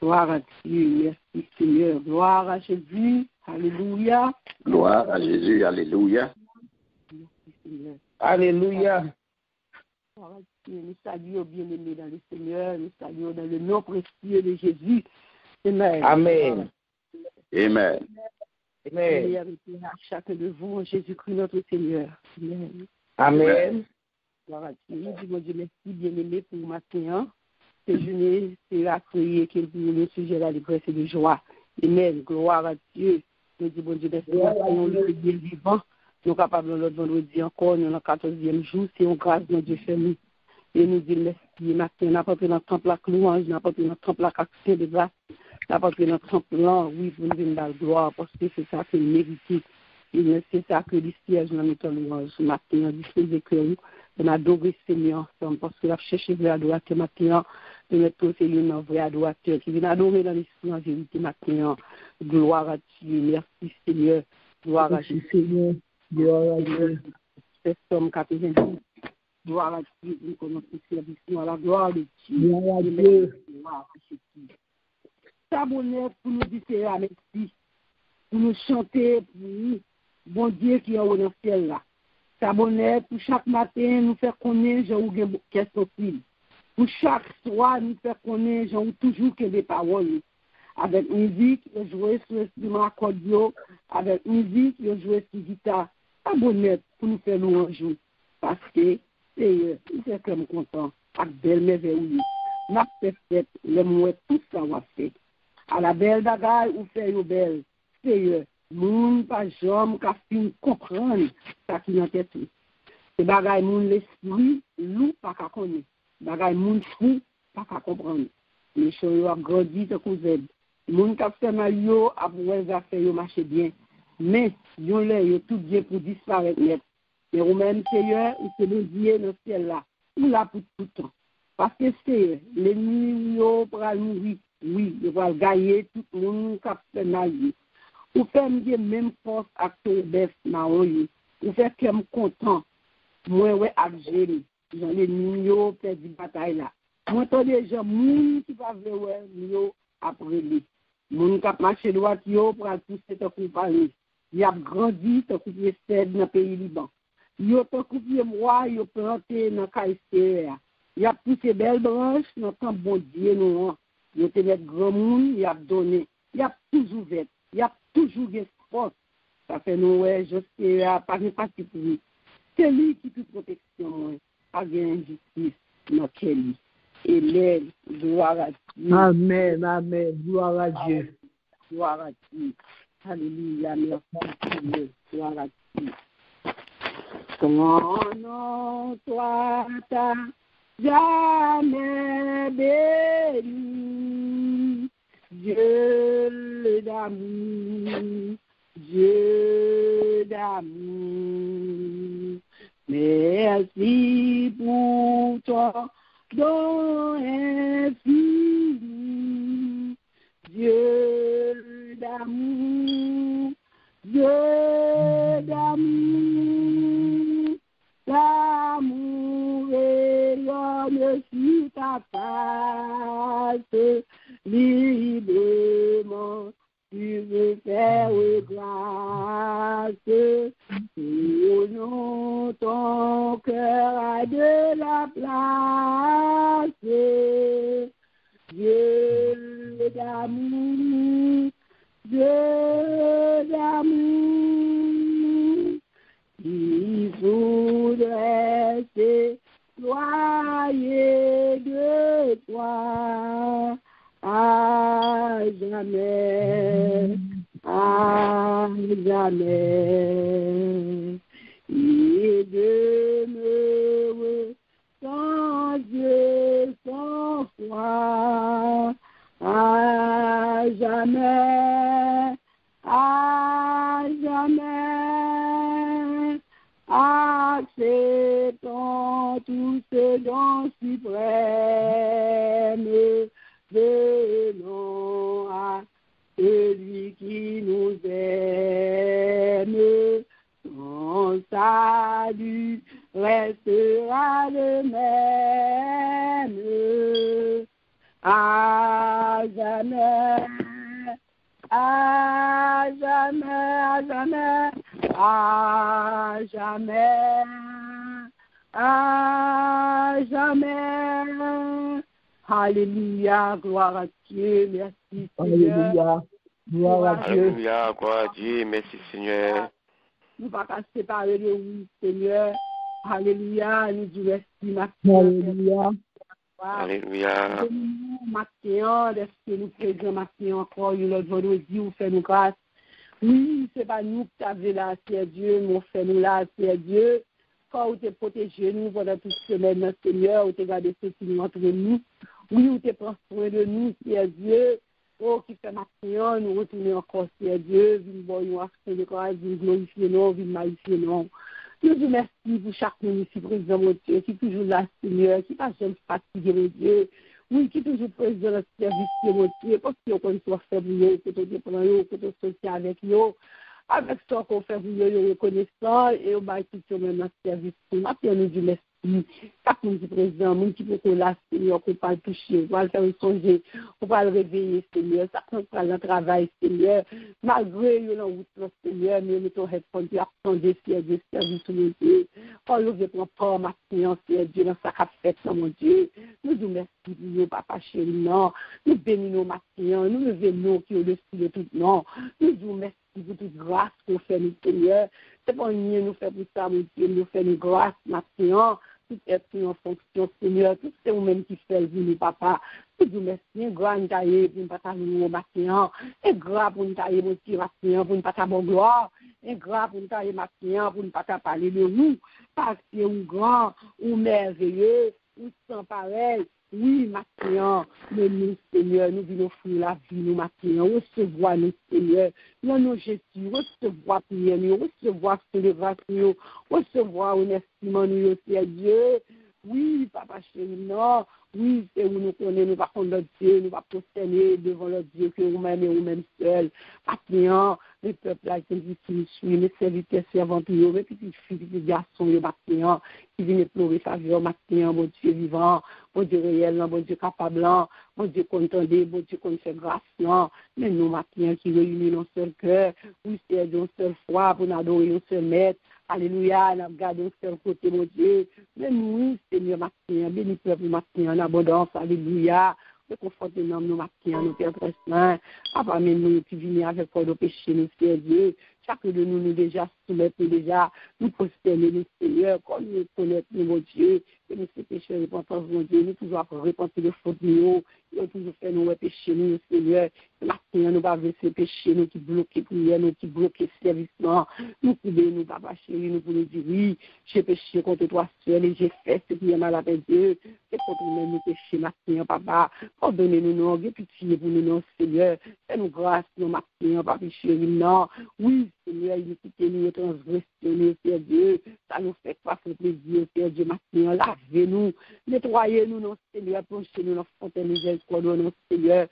Gloire à Dieu, merci Seigneur. Gloire à Jésus, alléluia. Gloire à Jésus, alléluia. Merci Seigneur. Alléluia. Gloire à Dieu, nous saluons bien-aimés dans le Seigneur, nous saluons dans le nom précieux de Jésus. Amen. Amen. Amen. Amen. À chacun de vous, en Jésus-Christ notre Seigneur. Amen. Amen. Gloire à Dieu. Nous disons Dieu merci bien-aimés pour matin. Cette journée, c'est la prière qui est pour le sujet de la détresse et de joie. Amen. Gloire à Dieu. Nous disons Dieu merci. Nous le bien vivant. Nous sommes capables de l'autre vendredi encore. Nous sommes le 14e jour. C'est une grâce de Dieu fait nous. Et nous disons merci. Matin, n'a pas pris notre temple à louange, n'a pas pris notre temple à action de grâce, n'a pas pris notre temple là, oui, pour nous donner la gloire, parce que c'est ça qui est mérité. Et c'est ça que les sièges dans notre louange. Matin, on disposé que nous, on adore le Seigneur ensemble, parce que la cherche vrai adorateur matin, de mettre au Seigneur un vrai adorateur qui vient adorer dans l'esprit en vérité matin. Gloire à Dieu, merci Seigneur. Gloire à Dieu, Seigneur. Gloire à Dieu. C'est Somme 90. Gloire à Dieu, nous commençons le service à la gloire de Dieu. Gloire à Dieu. Gloire à Jésus. S'abonner pour nous dire merci, pour nous chanter pour nous, bon Dieu qui est au ciel là. S'abonner pour chaque matin nous faire connaître, j'ai eu des questions. Pour chaque soir nous faire connaître, j'ai toujours que des paroles. Avec musique, je jouer sur l'instrument accordion, avec musique, je jouer sur guitare. S'abonner pour nous faire louange. Parce que il fait comme content, avec belle merveille. N'a pas fait le mot tout ça va fait. À la belle bagaille ou fait yo belle. C'est moun pas jamais qu'a fin comprendre ça qui dans tête. C'est bagaille moun l'esprit loup pas qu'a connaître. Bagaille moun fou pas qu'a comprendre. Les choses a grandi te cousin. Moun qu'a fait mal yo après ça fait yo marcher bien. Mais yo là yo tout bien pour disparaître net. Mais ou même Seigneur, ou c'est le Dieu dans le ciel là, ou là pour tout le temps. Parce que c'est l'ennemi, il va mourir, oui, il va gagner tout le monde qui a fait mal. Ou fait même force à tout bête, ou fait que je content, moi, ouais, Algérie, j'en l'ennemi, il perdu la bataille là. Moi, j'ai des gens, qui va voir, après lui. Moun qui a marché droit, pour pousser ta compagnie. Il a grandi, ta coupé cède dans le pays Liban. Yo te coupé moi, yo planté dans Kaïstéria. Y a poussé belle branche dans camp bon Dieu nous. Yo te met grand monde, y a donné. Y a toujours ouvert. Y a toujours des force. Ça fait nous ouais, je sais pas parti pour lui. C'est lui qui peut protection, pas d'injustice, dans quel et l'aile, gloire à Dieu. Amen, amen, gloire à Dieu. Gloire à Dieu. Alléluia, merci Dieu, gloire à Dieu. Ton nom soit à jamais béni, Dieu d'amour, Dieu d'amour. Merci pour ton don infini, Dieu d'amour, Dieu d'amour. L'amour rayonne sur ta face, librement tu veux faire grâce. Au nom ton cœur a de la place, Dieu d'amour, Dieu d'amour. Il voudrait s'éloigner de toi à jamais, à jamais. Et demeurer sans Dieu, sans foi, à jamais, à jamais. Acceptons tout ce don suprême, venons à celui qui nous aime. Son salut restera le même, à jamais, à jamais, à jamais, à jamais, à jamais. Alléluia, gloire à Dieu, merci Seigneur. Alléluia, gloire à Dieu. Alléluia, gloire à Dieu, merci Seigneur. Nous ne pouvons pas séparer de vous, Seigneur. Alléluia, nous disons merci, merci. Alléluia. Alléluia. Matin, est-ce que nous présentons matin encore, l'autre vendredi, vous faites nous grâce. Oui, ce n'est pas nous qui avons là, c'est Dieu, nous faisons là, c'est Dieu. Quand vous te protégez nous pendant toute semaine, Seigneur, vous te gardez ce qui nous entre nous. Oui, vous te prenez soin de nous, c'est Dieu. Oh, qui fait matin, nous retournons encore, c'est Dieu. Nous voyons action de grâce, nous glorifions, nous magnifions. Nous vous remercions pour chaque monde ici présent, mon Dieu, qui est toujours là, Seigneur, qui n'a jamais fatigué, mon Dieu. Oui, qui est toujours présent dans le service, mon Dieu, parce qu'on soit fait pour eux, que tu dépends eux, que tu associé avec eux. Avec ça qu'on fait pour eux, reconnaissant, et on va tout même dans le service. Maintenant, nous disons merci. Chaque monde qui est présent, monde qui peut là, Seigneur, qu'on va le toucher, on va le faire songer, on va le réveiller, Seigneur. Ça prend pas le travail, Seigneur. Malgré la route, Seigneur, mais nous t'aurais répondu à changer, Dieu, service, mon Dieu. Oh, nous devons prendre ma séance, Dieu, dans sa fait, mon Dieu. Nous nous merci pour nous, papa chéri, non. Nous bénissons ma séance, nous levons qui est au-dessus de tout, non. Nous nous merci pour toute grâce qu'on fait, nous, Seigneur. C'est pas rien nous fait pour ça, mon Dieu, nous fait une grâce, ma séance. Tout est en fonction, Seigneur. Tout c'est vous-même qui fait le nous, papa. Nous nous merci, grand nous tailler pour nous partager nos matin. Et grand pour nous tailler, mon Dieu, matin, pour nous partager mon gloire. Et grand pour nous tailler matin, pour nous partager parler de nous. Parce que ou grand, ou merveilleux, ou sans pareil. Oui, matin, mais nous, Seigneur, nous voulons offrir la vie, nous, matin. Recevoir nous, Seigneur. Nous, nous, Jésus, recevoir prière, nous, recevoir célébration, recevoir remerciement, nous, Dieu. Oui, papa chéri, non. Oui, c'est où nous connaissons, nous pas contre notre Dieu, nous pas prosterner devant notre Dieu que nous-mêmes et nous-mêmes seuls. Matin, les peuples là qui nous suivent, les serviteurs servantes, les petites filles, les petits garçons, les matin, qui viennent pleurer faveur, matin, mon Dieu vivant, mon Dieu réel, mon Dieu capable, mon Dieu contendé, mon Dieu qu'on fait grâce, non. Mais nous, matin, qui réunissent nos seuls cœurs, oui, c'est d'une seule foi pour nous adorer, nous seul maître. Alléluia, nous regardons sur le côté, mon Dieu. Mais nous, Seigneur, matin, bénis peuple matin, en abondance, alléluia. Réconfortez nous, nos matins, nos pères très saints. Papa, mais nous qui venons avec toi de péché, nous, Seigneur Dieu. Chacun de nous, nous déjà soumettre déjà, nous prosterner le Seigneur, comme nous connaissons mon Dieu, que nous sommes pécheurs, repentance, mon Dieu, nous toujours repentir de fautes nous toujours faire nous pécher nous, Seigneur. Maintenant, nous pas verser péché, nous qui bloquons prière, nous qui bloquons service, nous pouvons nous, papa chéri, nous pouvons dire oui, j'ai péché contre toi seul et j'ai fait ce qui est mal avec Dieu. C'est contre nous-mêmes, nous péchés, maintenant, papa. Pardonnez-nous, non, pitié pour nous, non, Seigneur. Fais-nous grâce, non, maintenant, papa chéri, non. Oui, Seigneur, iniquité-nous, transgression, Seigneur Dieu. Ça nous fait pas faire plaisir, Seigneur Dieu, maintenant. Lavez-nous, nettoyez-nous, non, Seigneur, plongez-nous dans la fontaine miséricorde, non, Seigneur.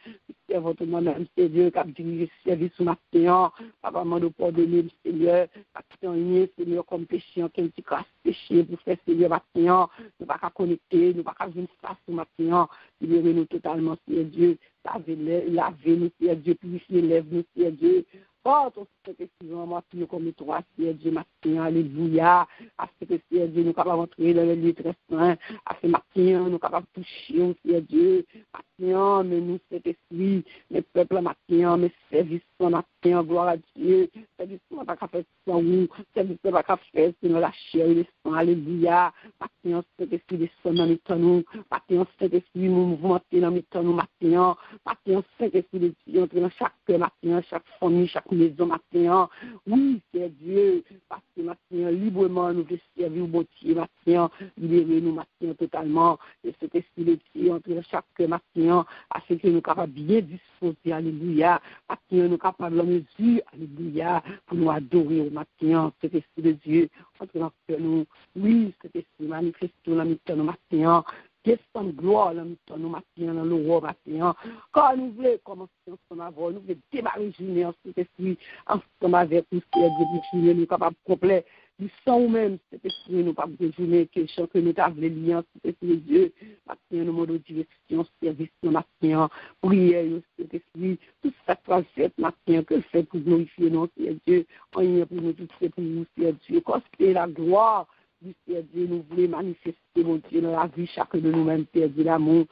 C'est votre moi-même, c'est Dieu qui a dirigé ce service ce matin. Papa, m'a pardonner, Seigneur. Pas rien, Seigneur, comme péché, quel petit grâce péché pour faire, Seigneur, matin. Nous ne pouvons pas connecter, nous ne pouvons pas venir face ce matin. Libérez-nous totalement, Seigneur Dieu. Lavez-nous, Seigneur Dieu. Purifiez, lève-nous, Seigneur Dieu. Oh, ton Saint-Esprit, moi, prions comme toi, Seigneur Dieu, matin, alléluia. À ce que, Seigneur Dieu, nous capables d'entrer dans le lieu très saint. À ce matin, nous capables de toucher, Seigneur Dieu. Matin, mais nous, Saint-Esprit, mes peuples, matin, mes services, matin, gloire à Dieu. Service, on va pas faire sans nous. Service, on va pas faire sans la chair et le sang, alléluia. Matin, Saint-Esprit, descend dans mes temps, nous. Matin, Saint-Esprit, nous mouvementer dans mes temps, nous, matin. Matin, Saint-Esprit, entrer dans chaque cœur, matin, chaque famille, chaque maison matin. Oui, c'est Dieu, parce que matin, librement, nous voulons servir au bon Dieu matin, libérer nous matin totalement, et cet esprit de Dieu entre chaque matin, afin que nous soyons capables de bien disposer, alléluia, matin, nous capables de mesure, alléluia, pour nous adorer au matin, cet esprit de Dieu, entre nous, oui, cet esprit manifeste dans le matin, descend gloire dans nous matin, dans le roi matin. Quand nous voulons commencer ensemble avant, nous voulons démarrer journée en cet esprit, ensemble avec nous, Seigneur Dieu, pour journée, nous capables complet. Nous sommes même cet esprit, nous pas de journée, que chacun que nous avons les liens, cet esprit de Dieu, matin, nous demandons direction, service, nous matin, prière, cet esprit, tout ça que va faire matin, que fait pour glorifier nous, Seigneur Dieu, rien pour nous, tout c'est pour nous, Seigneur Dieu, quand c'est la gloire, du Seigneur Dieu, nous voulons manifester, mon Dieu, dans la vie, chacun de nous-mêmes, Seigneur Dieu, l'amour.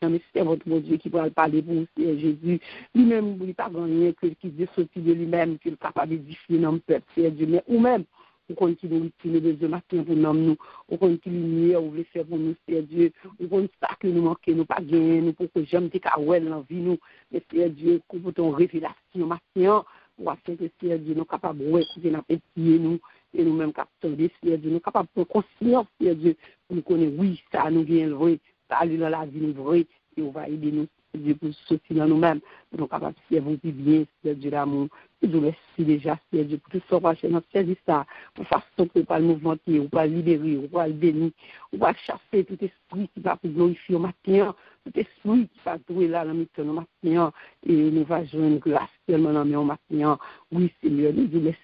Mais c'est votre mon Dieu qui pourra parler pour vous, Seigneur Jésus. Lui-même, il n'y a pas rien qui dit sortir de lui-même, qu'il est capable d'édifier notre peuple, Seigneur Dieu. Mais ou-même, on continue à utiliser les deux matins pour nous, on continue à ouvrir faire pour nous, Seigneur Dieu. On continue ça que nous manquons, nous pas gagner, nous pour que j'aime des carouelles dans la vie, nous. Mais Seigneur Dieu, pour ton révélation matin, pour afin que Seigneur Dieu, nous capables de écouter notre petit nous. Et nous-mêmes, capteurs des Seigneur Dieu, nous sommes capables de conscience, Seigneur Dieu, pour nous connaître, oui, ça nous vient le vrai, ça allait dans la vie, nous vrai, et on va aider nous, Seigneur Dieu, pour sortir dans nous-mêmes, pour nous capables de servir bien, Seigneur Dieu, l'amour. Je vous remercie déjà, Seigneur Dieu, pour tout ça, pour notre service, pour façon que pas le mouvementer, ou pas le libérer, ou pas le bénir, ou pas chasser tout esprit qui va pour glorifier au matin, tout esprit qui va trouver là, dans le matin, et nous va joindre grâce tellement dans le matin. Oui, Seigneur, nous vous remercie.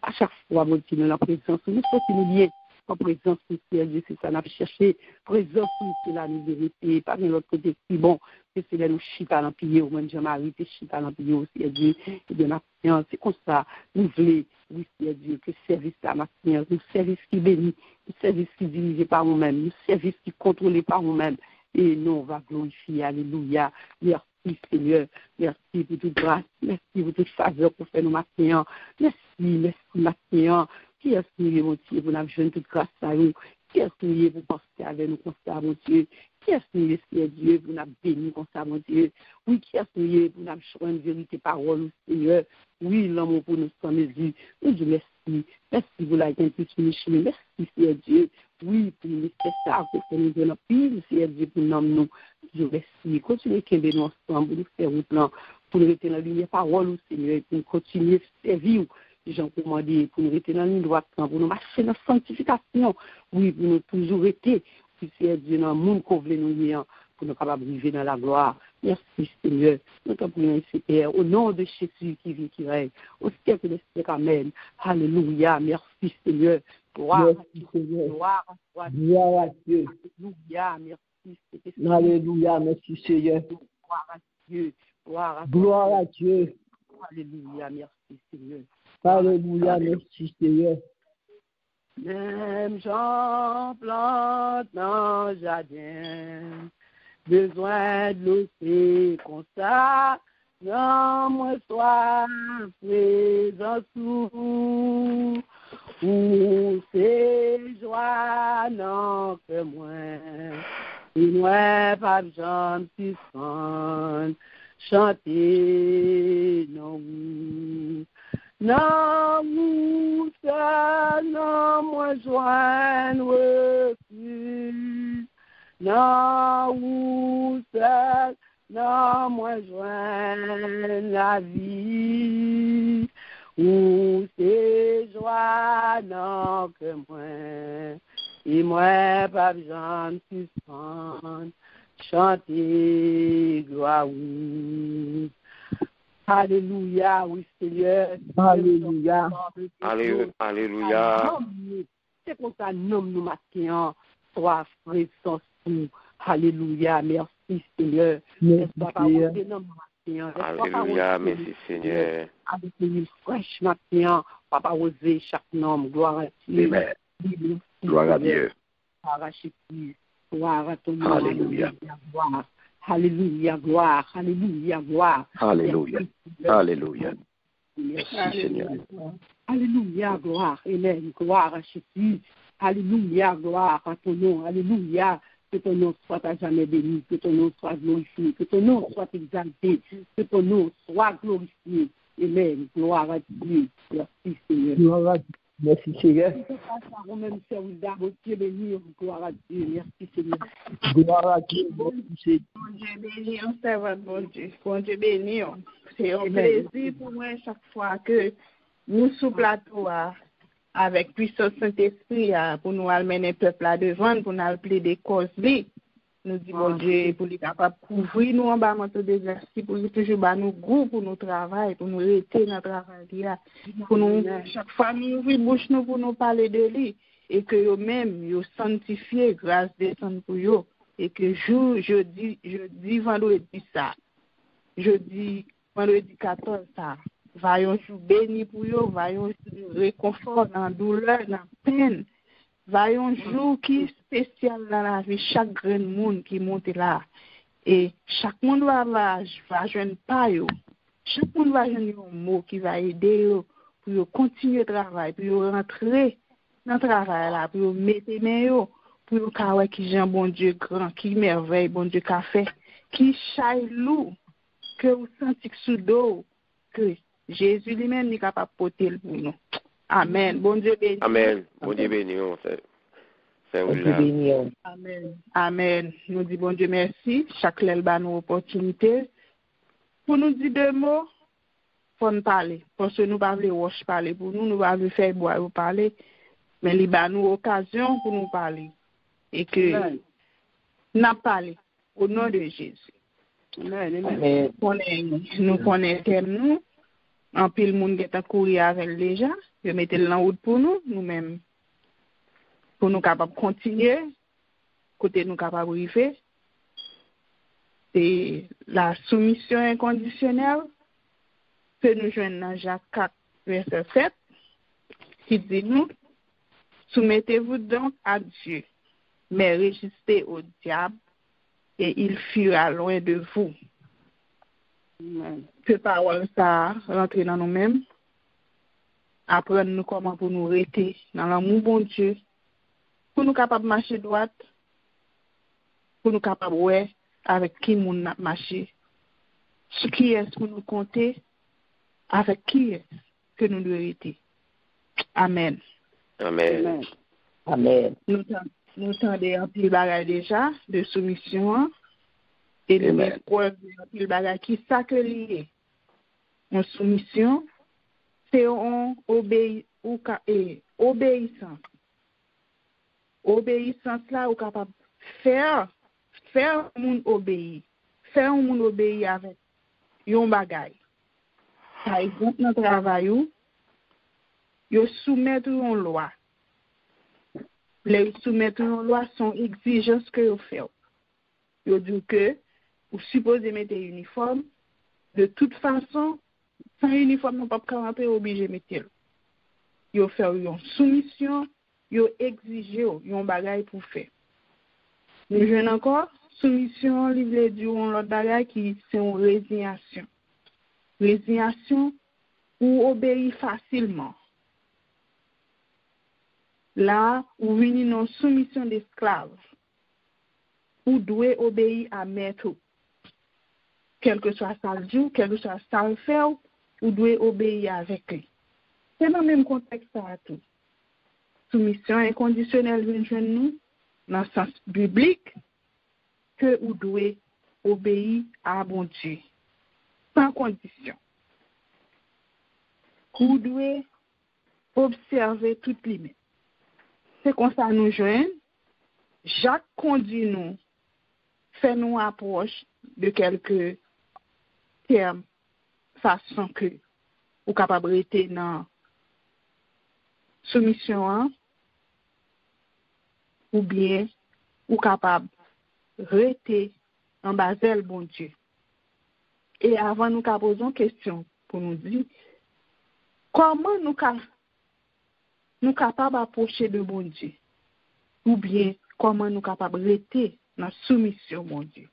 À chaque fois, mon Dieu, dans la présence, nous sommes bien en présence, Seigneur Dieu, c'est ça, nous avons cherché. Présence, c'est la vérité, pas de l'autre côté, si bon, c'est là, nous chita dans le pied, ou même Jean-Marie, c'est chita dans le pied, Seigneur Dieu, et de ma prière, c'est comme ça, nous voulons, oui, Seigneur Dieu, que service à ma prière, un service qui bénit, un service qui est dirigé par nous-mêmes, un service qui est contrôlé par nous-mêmes, et nous, on va glorifier, alléluia, merci. Seigneur, merci pour toute grâce, merci pour toute faveur pour faire nos matins, merci matin, qui est souillé, mon Dieu, pour nous joindre toute grâce à nous, qui est souillé pour penser avec nous comme ça, mon Dieu, qui est souillé, Seigneur Dieu, pour nous bénir comme ça, mon Dieu, oui, qui est souillé pour nous joindre vérité parole, Seigneur, oui, l'amour pour nous sans mesure, nous disons merci, merci pour la gentillesse, merci, Seigneur Dieu, oui, pour nous laisser ça, pour nous donner la pile, Seigneur Dieu, pour nous, je remercie, continuez à nous ensemble, pour nous faire un plan, pour nous rester dans la lumière parole, Seigneur, pour nous continuer à servir, Jean commandé, pour nous rester dans la ligne droite, pour nous marcher dans la sanctification, oui, pour nous toujours rester, Seigneur Dieu, dans le monde qu'on veut nous lier, pour nous capables de vivre dans la gloire. Merci, Seigneur. Nous t'en prions, Seigneur, au nom de Jésus qui vit, qui règne, au siècle des siècles, amen. Alléluia, merci, Seigneur. Gloire à Dieu. Gloire à Dieu. Gloire à Dieu. Alléluia, merci, Seigneur. Alléluia, merci, Seigneur. Gloire à Dieu. Gloire à Dieu. Gloire à Dieu. Alléluia, merci, Seigneur. Alléluia, merci, Seigneur. Même j'en plante dans le jardin, besoin de l'eau, c'est comme ça, non, moi, sois présent sous, ou c'est joie, non, que moi, et moi, pas besoin de suspendre, chanter, non, non, vous, ça, non, moi, joindre plus, non, vous, ça, non, moi, joindre la vie, ou c'est joie, non, que moi, et moi, pas besoin de suspendre, chanter, gloire, oui. Alléluia, oui, Seigneur. Alléluia. Alléluia. C'est pour ça, nomme-nous maintenant, sois présent sous. Alléluia, merci, Seigneur. Merci, Seigneur. Alléluia, merci, Seigneur. Avec une fraîche matin, Papa oser chaque nom, gloire à Dieu. Amen. Gloire à Dieu. Gloire à Jésus, gloire à ton nom. Alléluia. Gloire. Alléluia, gloire, alléluia, gloire. Alléluia. Alléluia. Merci, Seigneur. Alléluia, gloire, amen, gloire à Jésus. Alléluia, gloire à ton nom, alléluia. Que ton nom soit à jamais béni, que ton nom soit glorifié, que ton nom soit exalté, que ton nom soit glorifié. Amen, gloire à Dieu. Merci, Seigneur. Gloire à Dieu. Merci, Seigneur. Même Dieu béni, gloire à Dieu. Merci, Seigneur. Gloire à Dieu. Merci, Bon Dieu béni, on servante, bon Dieu. Bon Dieu béni. C'est un plaisir pour moi chaque fois que nous sous plateau avec puissance Saint-Esprit pour nous amener le peuple à devant, pour nous appeler des causes. Nous disons, bon Dieu, pour les capables de couvrir nous en bas de l'exercice, pour nous toujours nous goût pour nous travail, pour nous rester dans le travail. Pour nous, chaque fois, nous ouvrons bouche nous pour nous parler de lui. Et que eux-mêmes, ils sanctifié grâce descend pour eux. Et que jeudi, vendredi ça. Jeudi, vendredi 14 ça. Voyons jour béni pour eux, voyons réconfort dans la douleur, dans la peine. Voyons jour qui est spécial dans la vie, chaque grand monde qui monte là. Et chaque monde va joindre pas yo. Chaque monde va joindre un mot qui va aider eux pour continuer le travail, pour rentrer dans le travail là, pour mettre main yo, pour voir qui Jean bon Dieu grand, qui merveille bon Dieu qu'a fait, qui chaille lourd, que vous sentez sous dos, que Jésus lui-même n'est capable de porter pour nous. Amen. Bon Dieu béni. Amen. Bon Dieu béni. C'est Seigneur. Amen. Amen. Nous disons bon Dieu merci. Chaque lèvre nous opportunité. Pour nous dire deux mots, pour nous parler. Parce que nous ne pouvons pas parler pour nous, nous ne pouvons pas faire boire ou parler. Mais il y a nous occasion pour nous parler. Et que nous parlons au nom de Jésus. Amen. Nous connaissons nous. En pile monde qui a couru avec déjà, je mettais le en route pour nous, nous-mêmes. Pour nous capables de continuer, côté nous capables de faire. C'est la soumission inconditionnelle que nous joignons dans Jacques 4, verset 7, qui dit nous, soumettez-vous donc à Dieu, mais résistez au diable et il fuira loin de vous. Que parole ça rentrer dans nous-mêmes, apprendre nous comment pour nous rester dans l'amour bon Dieu, pour nous capables de marcher droite, pour nous capables ouais avec qui nous marcher, qui est-ce que nous compter, avec qui est-ce que nous devons rester. Amen. Amen. Amen. Nous tendons un petit bagage déjà de soumission. Et nous avons preuve de bagage qui s'accueille en soumission, c'est en obéissance. Obéissance là, on est capable de faire un monde obéir. Faire un monde obéir avec un bagage. Par exemple, dans le travail, ils soumettent une loi. Les soumettre une loi sont exigences que vous faites. Ils disent que vous supposez mettre un uniforme. De toute façon, sans uniforme, vous ne pouvez pas rentrer obligé de mettre. Ils font une soumission, ils exigent un bagage pour faire. Nous jouons encore soumission, livre du l'autre bagage qui c'est une résignation. résignation ou obéir facilement. Là, ou venir dans soumission d'esclaves, ou doit obéir à maître. Quel que soit ça le jour, quel que soit ça le faire, ou doit obéir avec lui. C'est dans le même contexte à tout. Soumission inconditionnelle vient nous dans le sens biblique que ou doit obéir à bon Dieu sans condition. Ou doit observer toutes limites. C'est comme ça nous joignons. Jacques conduit nous, fait nous approche de quelques termes, façon que ou capable d'être dans soumission ou bien ou capable rester en basel bon Dieu. Et avant nous poser une question pour nous dire comment nous capables d'approcher de bon Dieu ou bien comment nous capables de rester dans soumission bon Dieu.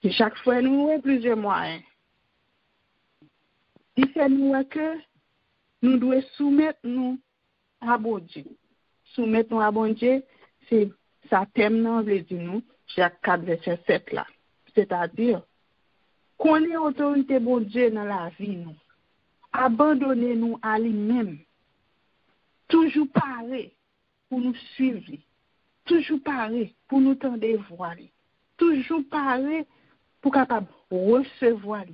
Et chaque fois nous avons plusieurs moyens. Il fait nous que nous devons soumettre nous à bon Dieu. Soumettre nous à bon Dieu, c'est ça thème dans veut dire nous Jacques 4 verset 7 là. C'est-à-dire qu'on ait autorité bon Dieu dans la vie nous. Abandonner nous à lui-même. Toujours pareil pour nous suivre. Toujours pareil pour nous tendre voir. Toujours pareil pour capable recevoir.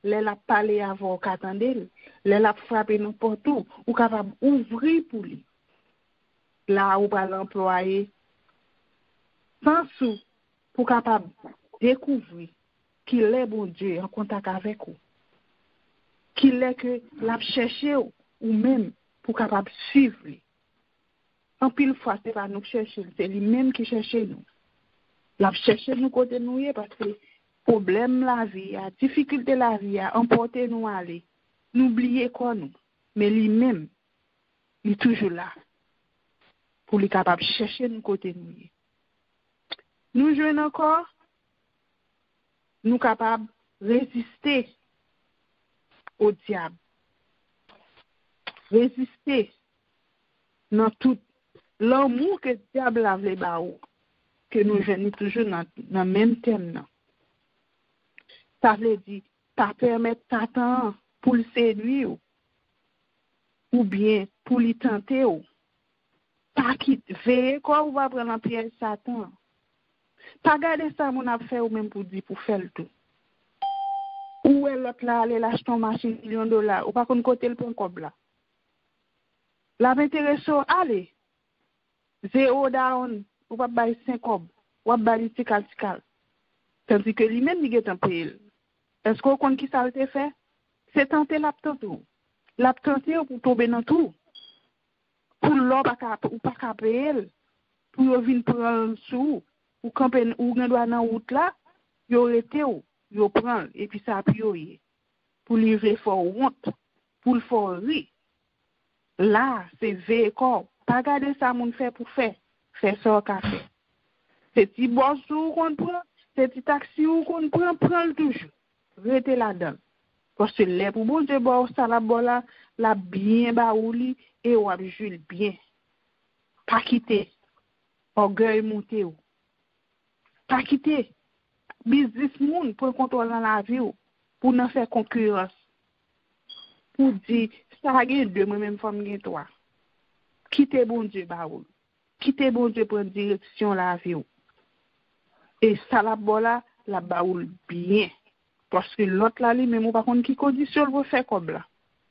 Les la parler avant qu'attendez, les la frapper n'importe où, ou capable ouvrir pour lui. Là où va l'employer sans sou pour capable découvrir qu'il est bon Dieu en contact avec vous. Qu'il est que l'a cherché ou même pour capable suivre. En pile fois c'est pas nous chercher, c'est lui-même qui cherche nous. L'a cherché nous côté nous parce que problème la vie, la difficulté la vie a emporté nous aller. N'oubliez quoi nous, mais lui-même il est toujours là pour lui capable chercher nous côté nous. Nous jouons encore, nous capables résister au diable. Résister dans tout l'amour que le diable a voulu baou, que nous jouons toujours dans le même thème. Ça veut dire, pas permettre Satan pour le séduire ou bien pour lui tenter. Pas quitter, veiller quoi ou va prendre un piège Satan. Pas garder ça, mon a fait ou même pour dire, pour faire le tout. Ou est l'autre là, aller acheter une machine $1 million, ou pas qu'on côté le point comme là. La m'intéresse, allez. 0 down, ou pas bailler 5 cob, ou pas bailler tikal. Tandis que lui-même, il est un peu. Est-ce qu'on compte qui ça a été fait? C'est tenter l'abtention. L'abtention pour tomber dans tout. Pour l'homme, ou pas qu'à payer. Pour venir prendre sous. Ou quand on doit dans la route là, il aurait été où? Il prend, et puis ça appuie. Pour livrer fort honte. Pour le fort rire. Là, c'est véhicule. Pas garder ça, mon fait pour faire. Faire ça au café. C'est petit boss qu'on prend, c'est petit taxi qu'on prend le toujours. Restez là-dedans. Parce que les pour bon Dieu, ça la bien baouli et ou abjule bien. Pas quitter. Orgueil monté ou. Pas quitter. Business moun pour contrôler la vie ou. Pour n'en faire concurrence. Pour dire, ça a gagné deux, moi-même, femme gagne toi. Quittez bon Dieu baouli. Quittez bon Dieu pour une direction la vie ou. Et ça la baouli bien. Parce que l'autre là, lui-même, ou pas contre qui condition pour faire comme là.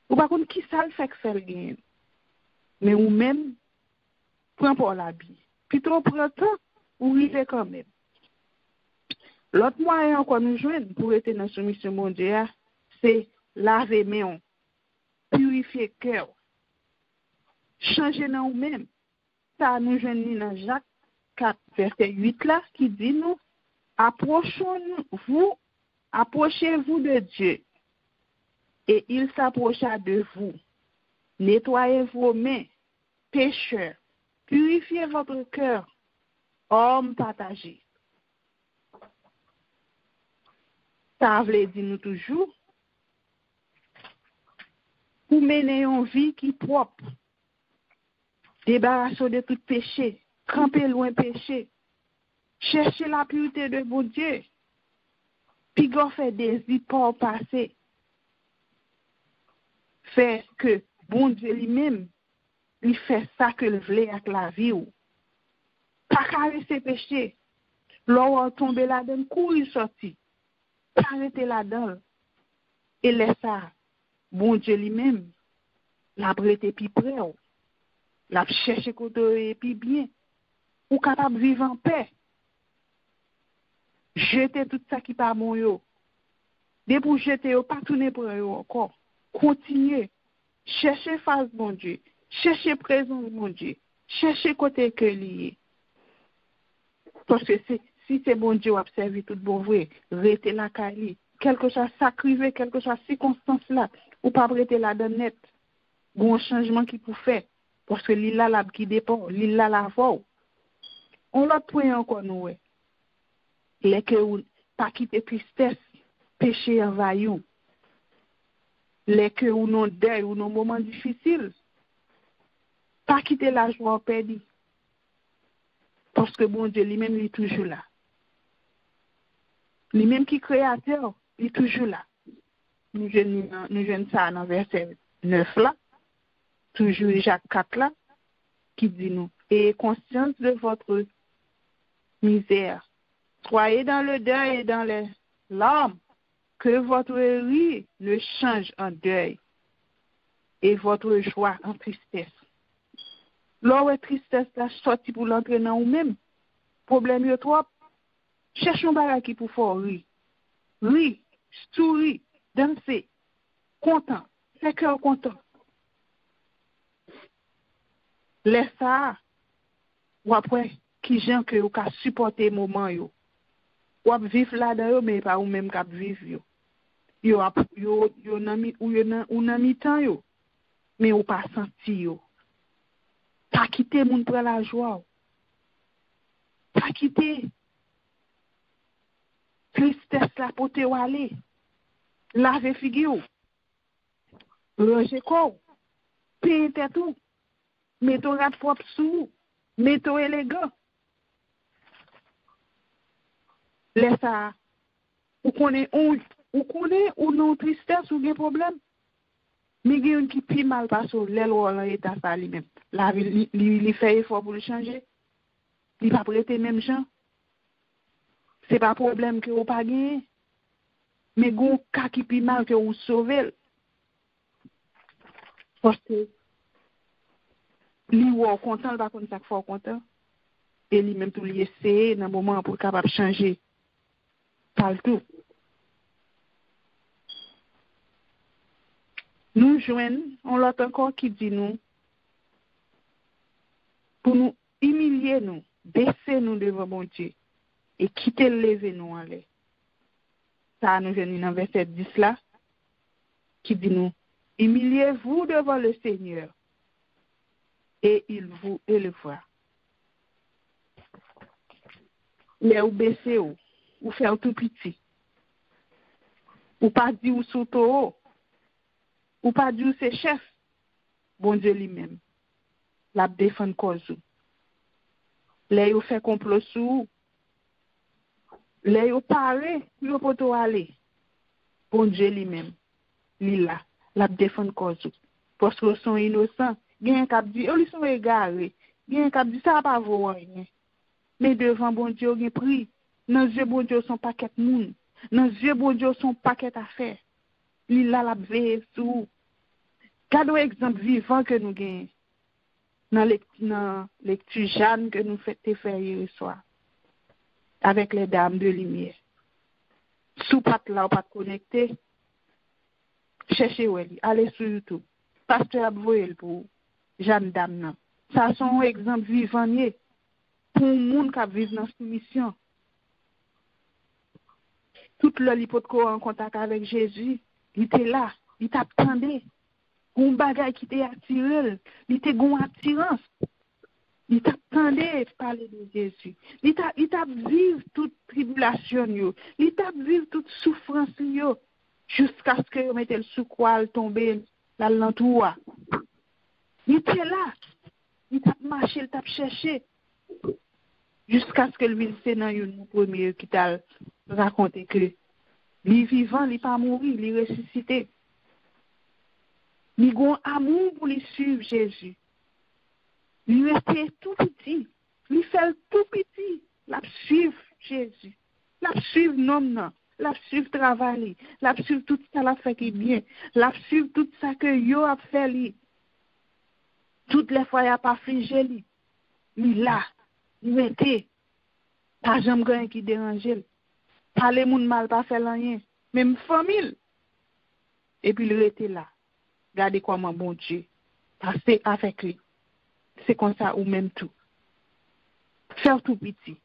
Ou pas contre qui ça le fait que faire le gain. Mais ou même, prends pour la vie. Puis trop prend temps, ou rive quand même. L'autre moyen encore nous joindre pour être dans la soumission mondiale, c'est laver main, purifier cœur, changer dans nous-mêmes. Ça nous joindre dans Jacques 4, verset 8 là, qui dit nous, approchez-vous de Dieu, et il s'approcha de vous. Nettoyez vos mains, pécheurs, purifiez votre cœur, hommes partagés. Ça veut dire nous toujours pour mener une vie qui est propre, débarrasser de tout péché, camper loin péché, chercher la pureté de bon Dieu, puis qu'on fait des efforts passés, fait que bon Dieu lui-même, il fait ça que le voulait avec la vie. Pas carrer ses péchés, l'on tombe là-dedans, courir sorti, pas arrêter là-dedans, et laisse ça. Bon Dieu lui-même, l'a prêté plus près, l'a cherché côté plus bien, ou capable de vivre en paix. Jeter tout ça qui pas bon yo. Dès pour jeter yo, pas tourner pour yo encore. Continuez. Cherchez face bon Dieu. Cherchez présence bon Dieu. Cherchez côté que lié. Parce que si c'est bon Dieu observer tout bon vrai, rester la caille. Quelque chose sacrifié, quelque chose circonstance là, ou pas prêter la donne net. Bon changement qui pour faire. Parce que l'île là qui dépend, l'île là la voix. On l'a point encore nous. Les que ou pas quitter tristesse, péché envahissant. Les que ou non deuil ou non moment difficile. Pas quitter la joie perdue. Parce que bon Dieu lui-même il est toujours là. Lui-même qui est créateur, il est toujours là. Nous jeunes ça dans verset 9 là. Toujours Jacques 4 là, qui dit nous, ayez conscience de votre misère. Soyez dans le deuil et dans les larmes, que votre rire ne change en deuil et votre joie en tristesse. Lorsque tristesse la sorti pour l'entrer dans vous-même, problème est trop, cherchons bagage qui pour faire rire. Rire, sourire, danser, content, c'est cœur content. Laisse ça, ou après, qui gens que vous ka supporter moment yo. Ou vivre là-dedans, mais pas ou même cap vivre yo. Yo nan mi-temps yo, mais ou pas senti yo. Pas quitter moun pour la joie. Pas quitter tristesse la pour te aller. Laver figure. Ranger corps. Payer tout. Mets ton rat propre sous. Mets ton élégant. Laisse ça. Ou connaît ou non tristesse ou des problèmes. Mais il y a une qui pis mal passe l'aile ou l'état ça lui-même. La vie, il fait effort pour le changer. Il va prêter même gens. C'est pas problème que vous pas gagné. Mais il y a un cas qui pis mal que vous sauvez. Parce que lui ou content, il va comme ça fort content. Et lui-même tout lui essayer dans le moment pour capable changer. Pas le tout. Nous joignons, on l'a encore qui dit nous, pour nous humilier nous, baisser nous devant mon Dieu, et quitter le lever nous en l'air. Ça nous joignons dans verset 10 là, qui dit nous, humiliez-vous devant le Seigneur, et il vous élèvera. Mais ou baisser ou faire tout petit, ou pas dire ou sauter ou pas dire c'est chef, bon Dieu lui-même, la défend cause. Les ou fait complot sous, les ou parler, yo poto aller, bon Dieu lui-même, lui là, la défend cause. Parce qu'ils sont innocents, gen k'ap di, ils sont égarés, gen k'ap di ça pas vaut rien. Mais devant bon Dieu, gen prix, dans Dieu bon Dieu son paquet moun, dans Dieu bon Dieu son paquet affaires. Li la la veille sous. Gardons exemple vivant que nous gagnons dans lecture Jeanne que nous faisons hier soir avec les dames de lumière. Sous pat là ou pas connecté, cherchez où elle, allez sur YouTube. Pasteur Abvoyel pour Jeanne dame. Ça sont un exemple vivant pour le monde qui vit dans cette mission. Tout le l'hypothèque en contact avec Jésus, il était là, il t'attendait. Un bagage qui t'a attiré, il était une attirance. Il t'attendait parler de Jésus. Il t'a vivre toute tribulation, yo. Il t'a vivre toute souffrance, yo. Jusqu'à ce que vous mettez le sous-croix, tomber dans l'entour. Il était là. Il t'a marché, il t'a cherché. Jusqu'à ce que le ministère dans une premier qui t'a raconté que il est vivant, il n'est pas mort, il est ressuscité. Il a un amour pour lui suivre Jésus. Il restait tout petit. Il fait tout petit. Il suivre Jésus. Il suivre l'homme. Il suivre le travail. Il suivre tout ça qu'il fait qui est bien. Il suivre tout ça que yo a fait lui. Toutes les fois il a pas affligé lui. Il là. Il était. Pas jamais rien qui dérangeait. Pas les moun mal pas fait rien. Même famille. Et puis il était là. Regardez comment bon Dieu passer avec lui. C'est comme ça ou même tout. Faire tout petit.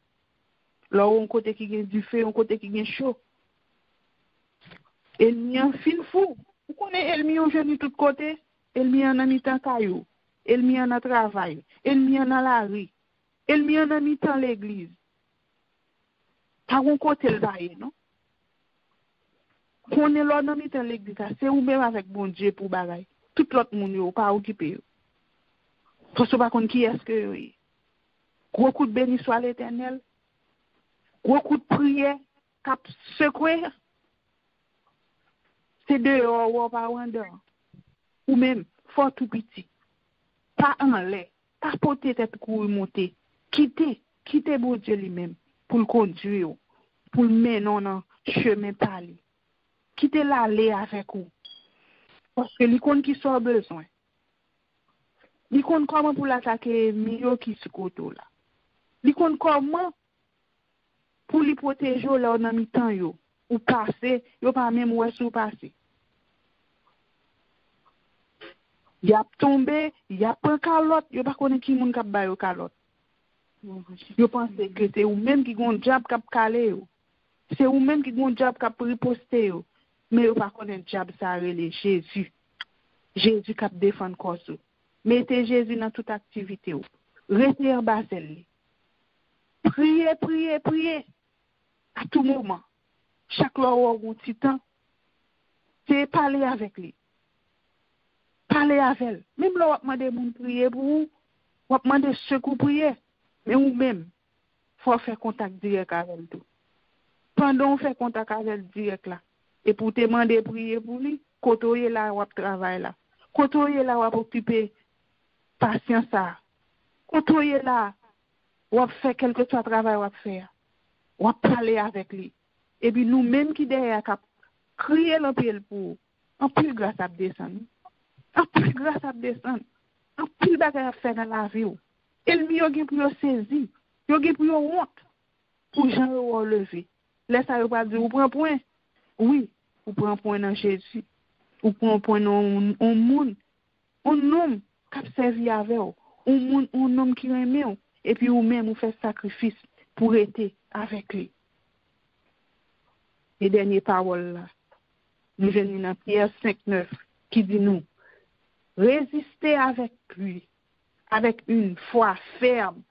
Là où on côté qui gagne du feu, on côté qui gagne chaud. Elle m'y en fin fou. Vous connaissez elle m'y en jeune de tout côté. Elle m'y en a mis tant caillou. Elle m'y en a travail. Elle m'y en a la rue. Elle m'y en a mis tant l'église. Par un côté le bail, non? On est là dans mi tant l'église, c'est ou même avec bon Dieu pour bagaille. Tout l'autre monde yo pas occupé. Parce que pas qu'on qui est-ce que oui. Gros coup de béni soit l'Éternel. Gros coup de prière cap secouer. C'est dehors ou pas en dedans. Ou même fort tout petit. Pas en l'air, pas porter tête courir monter. Quitter bon Dieu lui-même pour le conduire, pour le mener dans chemin parler. Quitter l'aller avec vous. Parce que l'icône qui soit besoin. L'icône comment pour l'attaquer mieux qui se côté là. L'icône comment pour lui protéger là dans mi-temps yo ou passer, yo pas même où est-ce ou passer. Y a tombé, y a pris calotte, yo pas connaît qui moun k'ap bayo calotte. Yo pense que c'est ou même qui gon job k'ap calé yo. C'est ou même qui gon job k'ap riposter yo. Mais yo pas connaît job ça relé Jésus. Jésus k'ap défendre cause. Mettez Jésus dans toute activité yo. Restez en bas elle. Priez à tout moment. Chaque loi ou petit temps. C'est parler avec lui. Parler avec elle. Même là, on demande moun prier pour vous, on demande secours prier. Mais ou même, faut faire contact direct avec elle tout. Pendant on fait contact avec elle direct là, et pour te demander prier pour lui, côtoyer là, on travail là. Côtoyer là, on occuper patience ça. Côtoyer là, on fait quelque chose de travail on faire. On parler avec lui. Et puis nous même qui derrière cap crier l'empile pour en plus grâce à descendre. En plus grâce à descendre. En plus bagage à faire dans la vie. Et le mieux pour yo saisir, yo pour yo honte pour gens yo lever. Laisse ça pas dire ou prend point. Oui, ou prend point dans Jésus. Ou prend point dans un monde, un homme qui servi avec ou, un homme qui aime et puis ou même ou fait sacrifice pour être avec lui. Et dernière parole là. Nous venons dans Pierre 5:9 qui dit nous résistez avec lui, avec une foi ferme.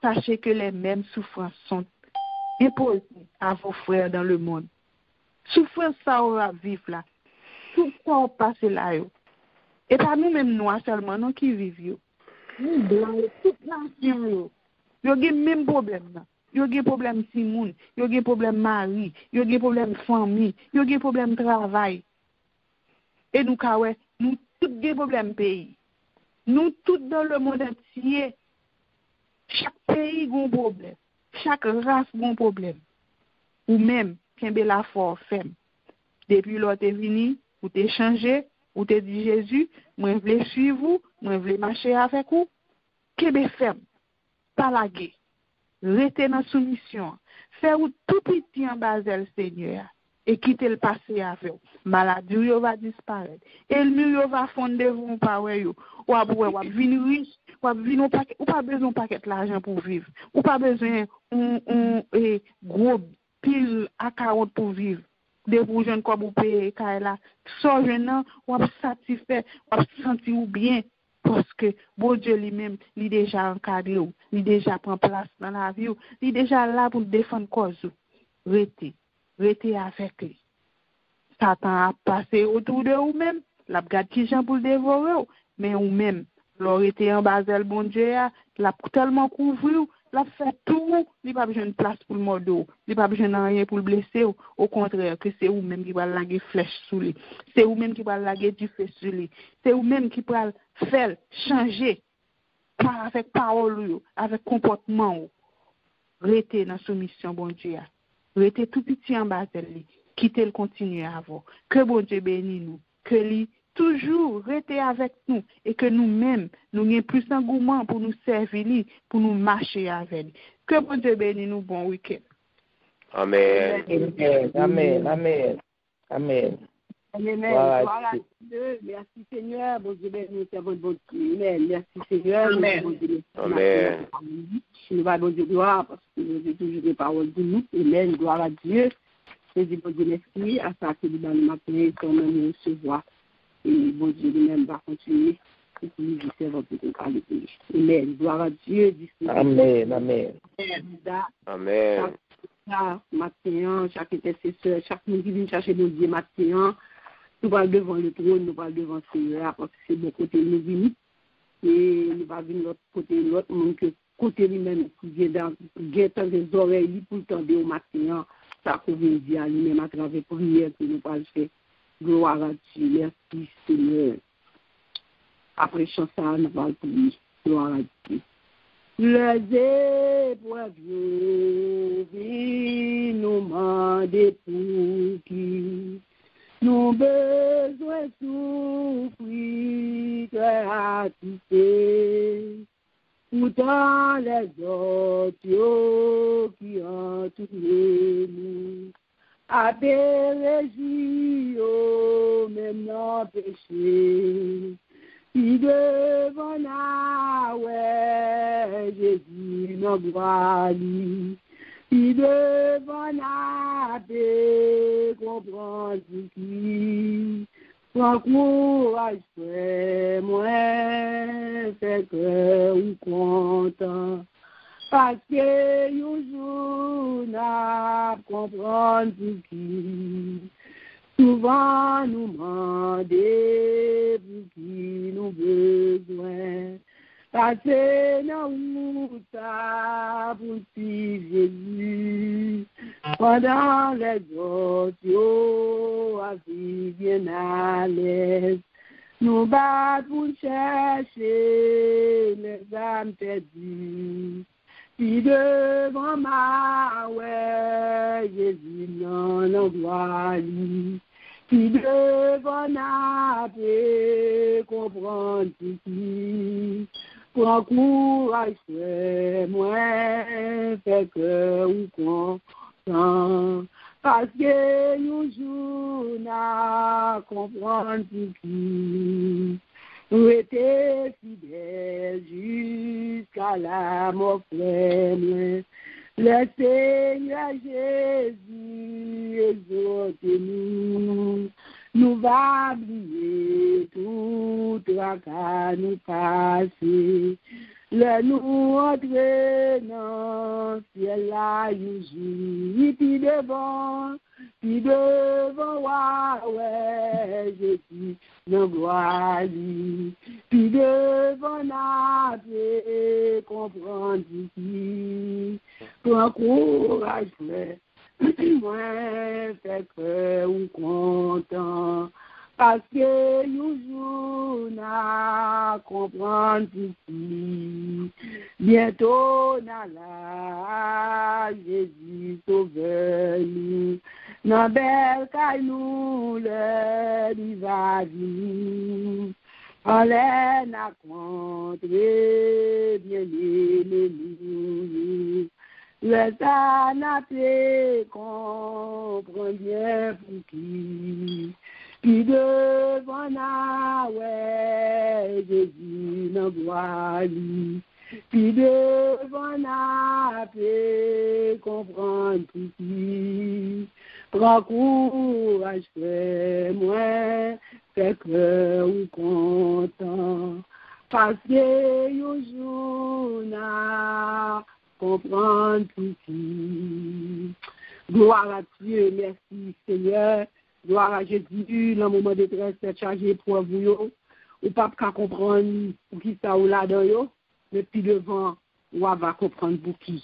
Sachez que les mêmes souffrances sont imposées à vos frères dans le monde. Souffrance ça on va vivre là. Tout ça on passe là. Et pas nous-mêmes noirs seulement, nous qui vivons. Nous blancs, toute nation. Yo gen même problème là. Yo gen problème Simon, yo gen problème mari, yo gen problème famille, yo gen problème travail. Et nous nous tous gen problème pays. Nous tous dans le monde entier. Chaque pays a un problème. Chaque race a un problème. Ou même kembe la force femme. Depuis l'autre est venu, ou t'es changé, ou t'es dit Jésus, moi je veux suivre vous, moi je veux marcher avec vous. Kembe femme. Pas la guerre. Restez dans soumission. Faire tout petit en bas le Seigneur et quitter le passé avec vous. Maladie va disparaître. Et le mur va fondre vous par vous. Ou venir riche, ou venir paquet, ou pas besoin paquet l'argent pour vivre. Ou pas besoin un gros pile à 40 pour vivre. Des pour jeune comme vous payer là. So jeune ou satisfait, ou senti ou bien Parce que bon Dieu lui-même, il est déjà encadré, il déjà prend place dans la vie, il est déjà là pour défendre cause. Restez avec lui. Satan a passé autour de vous-même, l'a gardé qui gens pour le dévorer, mais vous-même, l'aurait en bas de bon Dieu, l'a tellement couvert, l'a fait tout, il n'y a pas besoin de place pour le mordeau, il n'y a pas besoin de rien pour le blesser, au contraire, que c'est vous-même qui va laguer flèche sur lui, c'est vous-même qui va laguer du feu sur lui, c'est vous-même qui va faire changer avec parole, avec comportement. Restez dans soumission, bon Dieu. Restez tout petit en bas de lui. Quittez le continuer à vous. Que bon Dieu bénisse nous. Que lui toujours restez avec nous et que nous-mêmes, nous ayons plus d'engouement pour nous servir, pour nous marcher avec lui. Que bon Dieu bénisse nous. Bon week-end. Amen. Amen. Amen. Amen. Amen. Gloire à Dieu. Merci Seigneur. Bon Dieu bénisse nous. Bon Dieu. Amen. Merci Seigneur. Amen. Bon Dieu. Amen. Nous va bon Dieu gloire parce que nous avons toujours des paroles de nous. Amen. Gloire à Dieu. Je dis bon Dieu merci à ça que nous allons matin et qu'on nous recevoir. Et bon Dieu lui-même va continuer. Et puis nous servons pour nous parler de lui. Amen. Gloire à Dieu. Amen. Amen. Amen. Matin, chaque intercesseur, chaque monde qui vient chercher nos dieux matin, nous parlons devant le trône, nous parlons devant le Seigneur, parce que c'est bon côté nous venons. Et nous va venir l'autre côté, l'autre monde que côté lui-même, qui vient dans des oreilles pour tendre au matin, ça qu'on vient dire à lui-même à travers prière que nous parlons faire. Gloire à Dieu, merci Seigneur. Après chanson, nous parlons pour lui. Gloire à Dieu. Les épreuves nous mandent pour qui nous besoin souffrir gratuité. Pourtant les autres qui entourent nous appellent même non péché. Qui devant la ouais Jésus nos gloire qui devant la paix comprendre qui prend courage frère moi fait que ou content parce que un jour n'a comprendre qui souvent nous demander pour qui nous besoin. Passer dans la pour suivre Jésus. Pendant les autres, à vivre bien à l'aise. Nous battons pour chercher les âmes perdues. Puis devant ma ouais, Jésus non gloire. Puis devant la paix, comprendre qui. Prends courage, frère, moi, fait que ou content. Parce que nous jour n'a comprendre qui. Nous étions fidèles jusqu'à la mort pleine. Le Seigneur Jésus exauce-nous. Nous va oublier tout qu'à nous passer. Le nous entraînant, ciel là, Jésus, puis devant, ouais, Jésus, nos gloires, puis devant la paix, comprendre qui, prends courage, frère, moi, fait que ou content, parce que nous jour n'a comprendre ici. Bientôt n'a la Jésus sauveur nous. Dans belle caille nous le va venir. En l'air n'a contré bien aimé nous. Le canapé comprend bien pour qui. Puis devant la ouais, Jésus n'en voit lui. Puis devant la paix, comprendre tout qui. Prends courage, frère, moi, fait que ou content. Passer un jour à comprendre tout. Gloire à Dieu, merci Seigneur. Gloire à Jésus, dans le moment de détresse, c'est chargé pour vous. Ou pas qu'à comprendre pour qui ça ou là-dedans, mais puis devant, ou va comprendre pour qui.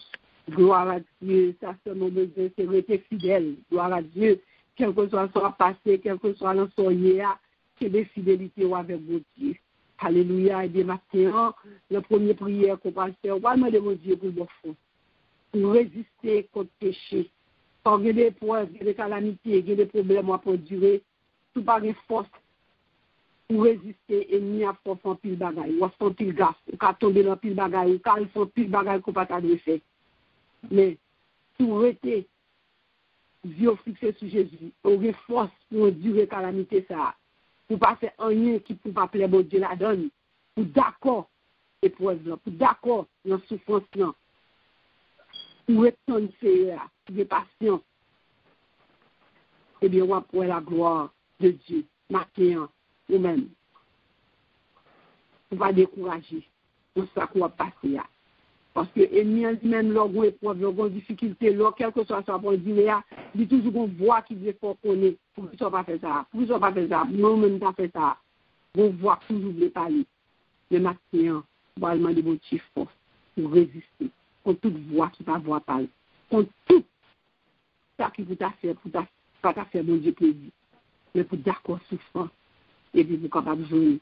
Gloire à Dieu, ça c'est mon besoin, c'est rester fidèle. Gloire à Dieu, quel que soit son passé, quel que soit l'ensoyer, c'est des fidélités avec vos Dieu. Alléluia, et bien maintenant, la première prière qu'on va faire, on va demander mon Dieu pour le fond, pour résister contre le péché. Quand il y a des épreuves, il y a des calamités, il y a des problèmes à durer, tout par une force pour résister et ni à faire un pile bagaille, ou à faire un pile gaffe, ou à tomber dans pile bagaille, ou à faire un pile bagaille qu'on ne peut pas faire. Mais pour rester, Dieu fixé sur Jésus, on a force pour durer calamité ça, pour pas faire rien qui ne peut pas plaire bon Dieu la donne, pour d'accord épreuve là, pour d'accord dans la souffrance là, pour retourner faire, pour être patient. Eh bien, on va pour la gloire de Dieu, maintenant, nous-mêmes. On va décourager dans ce qu'on va passer. Parce que même lorsqu'on épreuve, lorsqu'on difficulté, quel que soit ça pour dire, il y a toujours une voix qui veut qu'on connaît. Pour que ça pas fait ça, pour que ça pas fait ça, non-même pas fait ça. On voit toujours les parler. Mais maintenant, on va demander mon petit force pour résister. Contre toute voix qui ne va pas parler. Contre tout ça qui vous a fait, pas faire mon Dieu plaisir. Mais pour d'accord souffrance. Et puis pour capable de jouer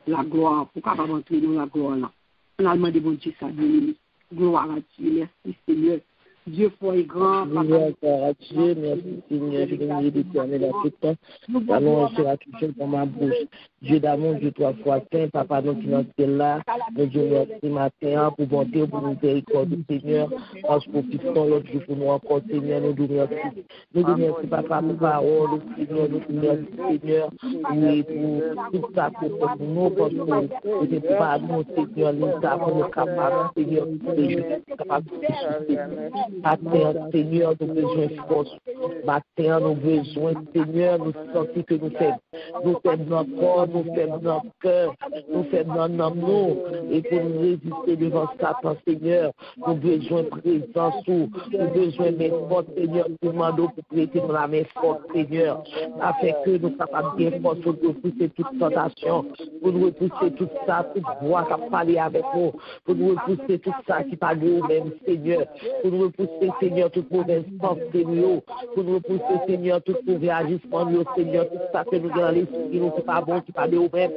la gloire, pour capable entrer dans la gloire là. On a demandé bon Dieu ça, bien gloire à Dieu, merci Seigneur. Dieu fort et grand. Gloire à Dieu, merci Seigneur, je bénis l'Éternel à tout temps. Allons sur la touche dans ma bouche. Dieu d'amour, Dieu trois fois saint, Papa, nous qui nous sommes là, nous Dieu merci matin pour bonté, pour miséricorde, Seigneur, parce que profitons l'autre jour pour nous encore, Seigneur, nous nous merci. Nous nous merci, Papa, pour parole, Seigneur, nous nous merci, Seigneur, pour tout ça, pour nous, parce que vous êtes pas nous, Seigneur, nous sommes capables, Seigneur, capables de matin, Seigneur, nous besoin de force. Matin, nous besoin, Seigneur, nous sentir que nous faisons. Nous faisons notre corps, nous faisons notre cœur, nous faisons notre nous. Et pour nous résister devant Satan, Seigneur, nous besoin de présence, nous besoin de main forte, Seigneur, nous demandons pour prêter dans la main forte, Seigneur, afin que nous soyons capables de bien force pour nous repousser toute tentation, pour nous repousser tout ça, toute voix qui a parlé avec nous, pour nous repousser tout ça qui parle de nous-mêmes, Seigneur, pour nous repousser, Seigneur, toute mauvaise pensée, pour nous repousser, Seigneur, tout mauvais agissement, Seigneur, tout ça que nous avons dans l'esprit, nous, qui pas bon, qui pas de nous-mêmes.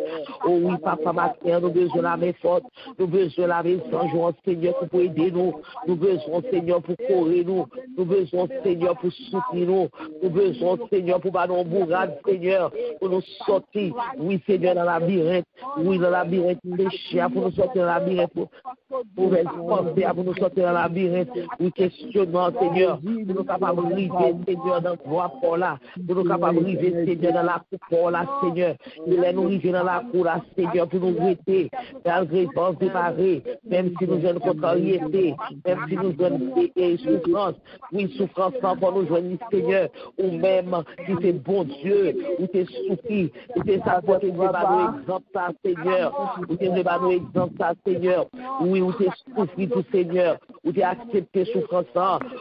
Oh oui, Papa, matin, nous besoin de la main forte, nous besoin de la main sans joie, Seigneur, pour aider nous, nous besoin, Seigneur, pour courir nous, nous besoin, Seigneur, pour soutenir nous, nous besoin, Seigneur, pour battre nos bourrades, Seigneur, pour nous sortir, oui, Seigneur, dans la labyrinthe, oui, dans la labyrinthe, les chiens, pour nous sortir dans la labyrinthe, pour nous sortir dans la labyrinthe, oui, questionnement, Seigneur, pour nous capables de river, Seigneur, dans la voie là, pour nous capables de river, Seigneur, dans la cour là, Seigneur, il est nous river dans la cour là, Seigneur, pour nous rester, malgré pas séparés, même si nous avons contrariété, même si nous avons souffrance, oui, souffrance sans pour nous joindre, Seigneur, ou même si c'est bon Dieu, ou t'es souffri, ou t'es ça pour te débattre exemple ça, Seigneur, ou t'es débattre exemple ça, Seigneur, oui, ou t'es souffri tout, Seigneur, ou t'es accepté souffrance,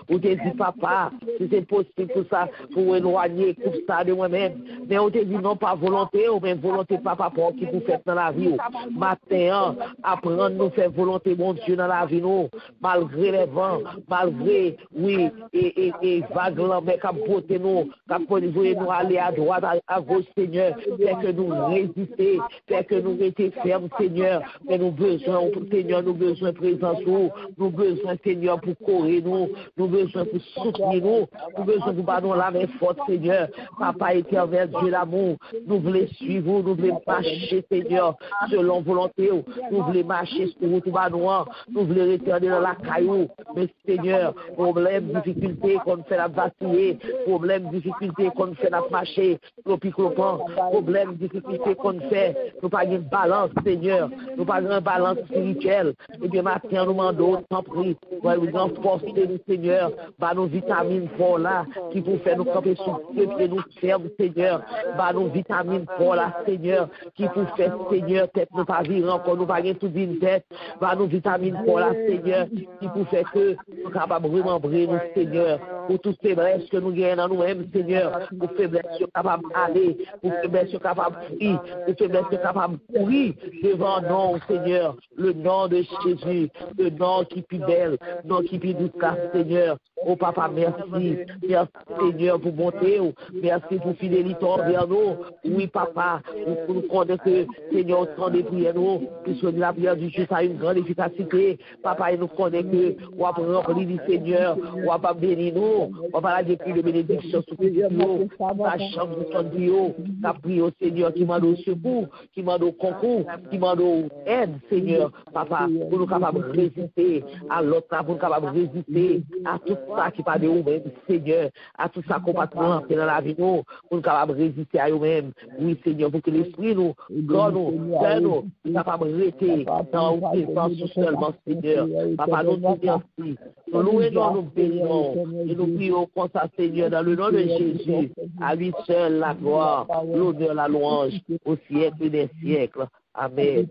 ou t'es dit, papa, si c'est possible tout ça, pour éloigner tout ça de moi-même, mais on te dit non, pas volonté, ou même volonté, papa, pour qui vous faites dans la vie, matin, apprendre nous faire volonté, mon Dieu, dans la vie, nous, malgré les vents, malgré, oui, et vagues, mais qu'à porter nous, qu'à porter nous aller à droite, à gauche, Seigneur, fait que nous résister, fait que nous rester fermes, Seigneur, mais nous besoin, Seigneur, nous besoin de présence, nous besoin, Seigneur, pour courir nous besoin pour soutenir nous besoin pour battre la main forte, Seigneur, Papa éternel, Dieu l'amour, nous voulons suivre, nous voulons marcher, Seigneur, selon volonté, nous voulons marcher sur route noire, nous voulons retourner dans la caillou, mais Seigneur, problème, difficulté qu'on fait la vaciller, problème, difficulté qu'on fait la marcher, problème, difficulté qu'on fait, nous pas une balance, Seigneur, nous pas une balance spirituelle, et bien maintenant nous demandons, tant pris, nous renforcer, nous, Seigneur, par nos vitamines pour là, qui pour faire nous camper sur pied, et nous ferme, Seigneur, par nos vitamines pour là, Seigneur, qui pour faire, Seigneur, tête nous pas virer encore, nous pas tout d'une tête, par nos vitamines pour là, Seigneur, qui pour faire que nous sommes capables de remembrer, nous, Seigneur, pour toutes faiblesses que nous gagnons dans nous-mêmes, Seigneur, pour faiblesses que nous sommes capables d'aller, pour faiblesses que nous sommes capables de fuir, pour faiblesses que nous sommes capables de courir devant nous, Seigneur, le nom de Jésus, le nom qui est plus belle, le nom qui est plus douce, Seigneur. Oh Papa, merci. Merci Seigneur pour bonté. Merci pour fidélité envers nous. Oui Papa, nous connaissons que Seigneur, quand des prières nous, que soit la prière du juste a une grande efficacité. Papa, nous connaissons que on va remplir le Seigneur, on va bénir nous, on va la depuis de bénédiction sur nous. La chambre de son Dieu, la prière au Seigneur qui m'a donné secours, qui m'a donné concours, qui m'a donné aide, Seigneur. Papa, pour nous capables de résister à l'autre, pour nous capables de résister à tout ça qui parle de nous-mêmes, Seigneur, à tout ça qu'on va entrer dans la vie, nous, pour nous capables de résister à nous-mêmes. Oui, Seigneur, pour que l'esprit nous, grand nous, père nous, capables de rester dans nos présence seulement, Seigneur. Papa, nous nous merci. Nous louons, nous bénissons, et nous prions comme ça, Seigneur, dans le nom de Jésus. À lui seul la gloire, l'honneur, la louange, au siècle des siècles. Amen.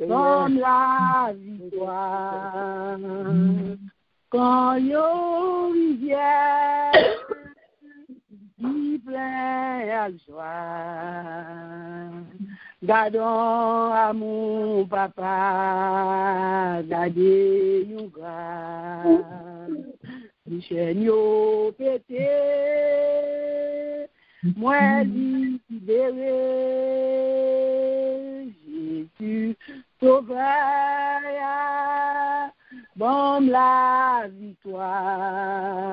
Comme la victoire, quand yo rivière qui plein à joie. Gardons à mon papa, gardez nous grâce. Michel yo pété, moi libéré, Jésus sauveur, bon la victoire.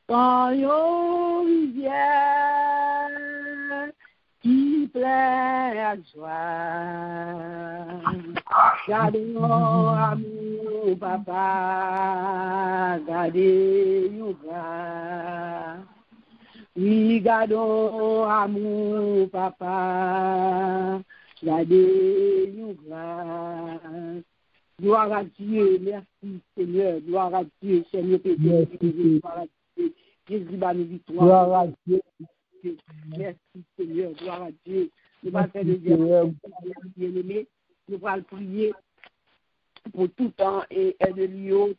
Quand yo rivière qui plein à joie. Gardons à mon papa, gardez nous grâce. Oui, gardons à mon papa, gardez nous grâce. Gloire à Dieu, merci Seigneur, gloire à Dieu, Seigneur, gloire à Dieu, Jésus va nous victoire. Gloire à Dieu. Merci Seigneur, gloire à Dieu. Nous allons faire le bien-aimé, nous allons prier pour tout temps et aider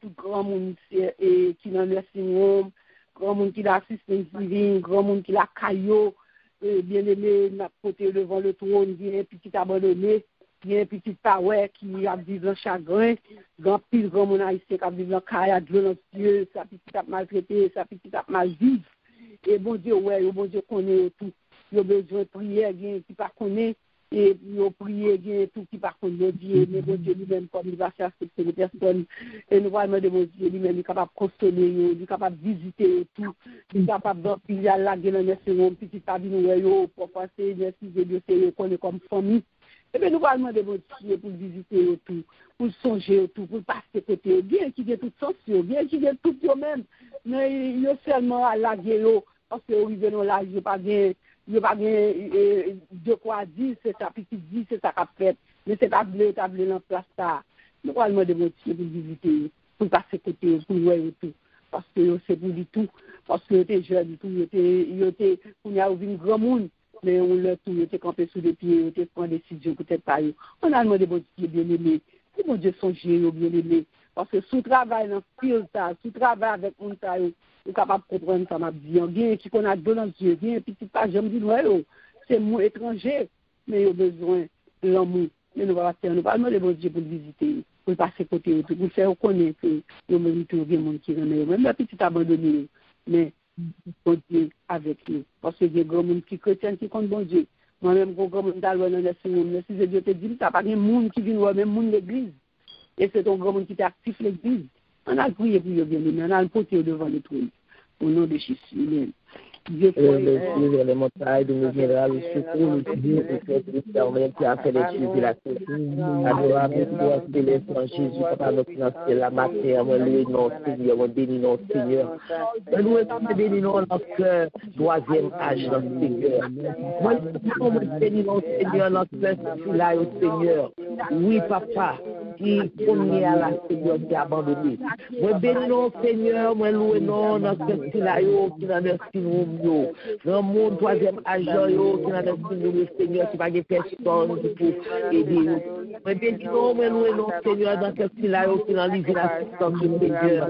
tout grand monde qui dans le syndrome, grand monde qui l'assistance divine, grand monde qui la caillot, bien-aimé, n'a porté devant le trône, bien petit abandonné, bien petit power qui a vécu en chagrin, grand pile grand monde haïtien qui a vécu en caille, de Dieu, sa petite a maltraité, sa petite a mal vivre. Et bon Dieu, ouais, bon Dieu connaît tout. Il a besoin de prier, bien qui pas connaît, et il a prié, bien tout qui pas connaît Dieu, mais bon Dieu lui-même, comme il va chercher les personnes, et nous allons demander bon Dieu lui-même, il est capable de consoler, il est capable de visiter tout, il est capable d'empiler à la gueule en essayant, petit cabinet, pour passer, merci Dieu, c'est connaît comme famille. Et bien nous allons demander bon Dieu pour visiter tout, pour songer tout, pour passer côté, bien qu'il y ait tout sens, bien qu'il y ait tout eux-mêmes, mais il y a seulement à la gueule, parce que oui, venons là, je n'ai pas de quoi dire, c'est ça, petit dit, c'est ça qu'a fait, mais c'est tablé en place ça. Nous allons demander bon Dieu pour visiter, pour passer côté, pour voir tout, parce que c'est pour du tout, parce que t'es jeune, tout, on y a ouvert un grand monde, mais on l'a tout, il était campé sous les pieds, il était pris en décision, peut-être pas. On a demandé bon Dieu bien-aimé, si bon Dieu songer bien-aimé, parce que sous travail dans fil ça, sous travail avec mon ça, on est capable de comprendre ça m'a dit. Bien qui qu'on a dans Dieu, bien petit pas, j'aime dire ouais, c'est mon étranger, mais il a besoin de l'amour. Mais nous allons faire, nous allons demander bon Dieu pour le visiter, pour passer côté, pour faire reconnaître que nous méritons bien monde qui en est, même la petite abandonnée, mais bon Dieu avec nous. Parce que il y a des gens qui chrétiens qui comptent bon Dieu. Moi-même, quand je suis dans le si Dieu te dit, ça pas de monde qui vient voir même monde l'église. Et c'est ton grand monde qui t'active l'église. On a prié pour eux bien, on a le porté devant le trône. Au nom de Jésus. Vers les montagnes, de nous viendra le secours, le Dieu, le Père éternel qui a fait les cieux et la terre. Adorable toi, céleste en Jésus, papa, notre financier, la matière, moi, loué non, Seigneur, moi, béni non, Seigneur. Moi, béni non, notre troisième âge, notre Seigneur. Moi, béni non, Seigneur, notre là, au Seigneur. Oui, papa, qui premier à la Seigneur, qui a abandonné. Moi, béni non, Seigneur, moi, loué non, notre là, qui n'a pas dans mon troisième âge, qui n'a pas le Seigneur, qui va des personnes pour aider nous. Mais béni non, mais nous non, Seigneur, dans ce là qui n'a livré l'assistance du Seigneur.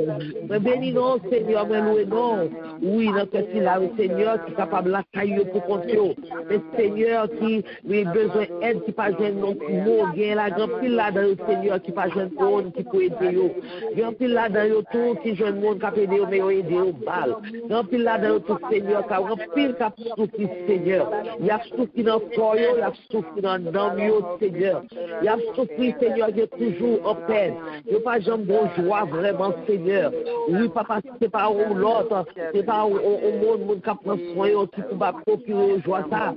Mais béni non, Seigneur, mais nous non. Oui, dans ce là Seigneur, qui est capable de la tailler pour compter. Mais Seigneur, qui a besoin d'aide, qui pas jeune non mot, il y a la grande pile là dans le Seigneur, qui pas jeune monde, qui peut aider eux. Il y a un pile là dans le tout, qui jeune monde, qui peut aider eux, mais aider eux balle. Il y a un pile là dans le tout, Seigneur, qui a un pile qui a souffert, Seigneur. Il y a souffert dans le corps, il y a souffert dans le Seigneur. Il y a souffert, Seigneur, il est toujours en peine. Il n'y a pas jamais bon joie, vraiment, Seigneur. Oui, papa, c'est pas où l'autre, c'est pas au monde qui prend soin, qui peut pas procurer joie, ça.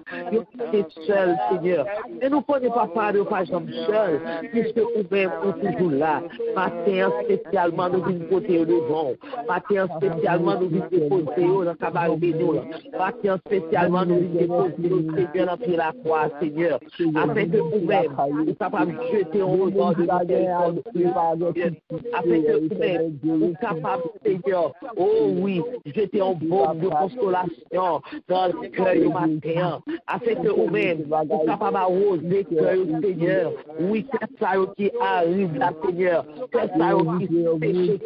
C'est seul, Seigneur. Et nous ne connaissons pas part de pas jamais seul, puisque nous-mêmes, nous sommes toujours là. Matin, spécialement, nous venons côté devant. Matin, spécialement, nous venons déposer dans le cabaret de nous. Matin, spécialement, nous venons déposer au Seigneur dans la croix, Seigneur. Afin que nous-mêmes, nous sommes capables de jeter en regard de afin que nous-mêmes, nous sommes capables, Seigneur, oh oui, jeter en bombe de consolation dans le cœur du matin. Afin que nous-mêmes, nous sommes capables d'arroser le cœur du Seigneur. Oui, c'est ça qui arrive là, Seigneur. C'est ça qui péché,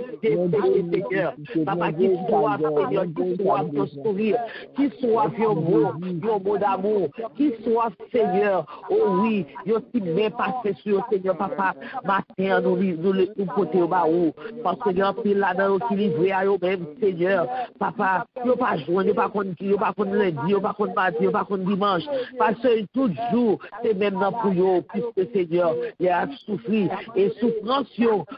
Seigneur. Papa, qui soit, Seigneur, qui soit ton sourire, qui soit ton mot d'amour, qui soit, Seigneur, oh oui, il y a aussi bien passé sur le Seigneur, papa, matin, nous côté au baou, parce que il y a un pile là-dedans qui livré à eux-mêmes, Seigneur, papa, il n'y a pas joint, il n'y a pas lundi, il n'y a pas mardi, il n'y a pas dimanche, parce que toujours, c'est même dans pour eux, puisque Seigneur, il y a souffrir, et souffrance,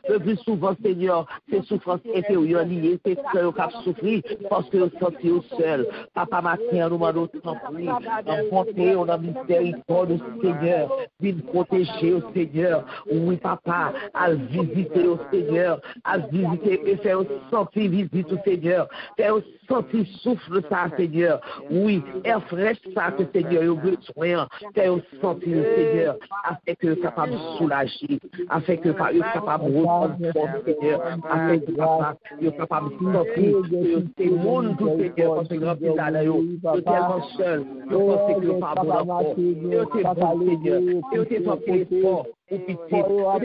le plus souvent, Seigneur, c'est souffrance inférieure liée, c'est ce qu'ils ont souffert, parce que vous sentez seul. Papa, matin, nous demandons tant pis, rencontrer, on a miséricorde au Seigneur, de protéger au Seigneur. Oui, papa, à visiter au Seigneur, à visiter et faire sentir visite au Seigneur, faire sentir souffle ça, Seigneur. Oui, air fraîche ça que Seigneur a besoin, faire sentir le Seigneur, afin que capable de soulager, afin que capable de reprendre force, Seigneur, afin que papa, capable de sentir que c'est monde tout Seigneur, parce que grand pile là, tellement seul, je pense que pas bon encore. Et c'est bon, Seigneur. Et c'est pas fort. Ou petit, c'est pas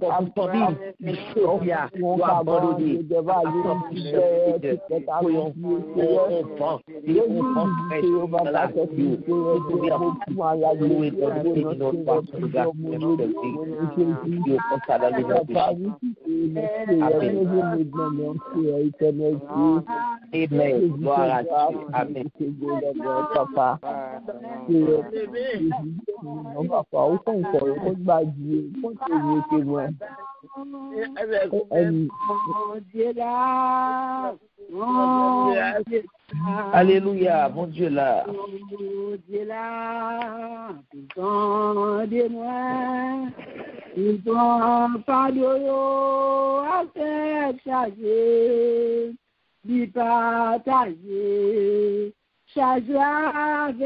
fort pour famille, mais Sophia doit abandonner. Soyons enfants, et enfants fraîches dans la vie. Nous pouvons louer dans le pays de notre part, sur le garçon de notre vie. Dieu, comme ça, dans les Amen. Gloire à Dieu. Amen. Papa. Non, papa, autant encore, Dieu, Alléluia, mon Dieu là. Mon Dieu là, entendez-moi, ils ont pas de à faire charger, lui partager, charger avec.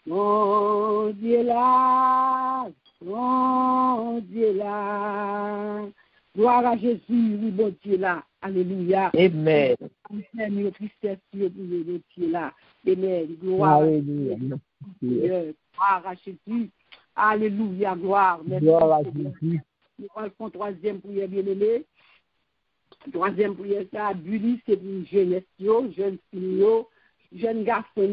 Mon Dieu là, mon Dieu là. Gloire à Jésus, oui, bon Dieu là. Alléluia. Amen. Amen. Tristesse, Dieu là. Amen. Gloire. Alléluia. Gloire à Jésus. Alléluia. Gloire. Gloire à Jésus. Nous allons troisième prière, bien-aimé. Troisième prière, ça, Bully, c'est pour jeunesse, jeunes filles, jeunes garçons.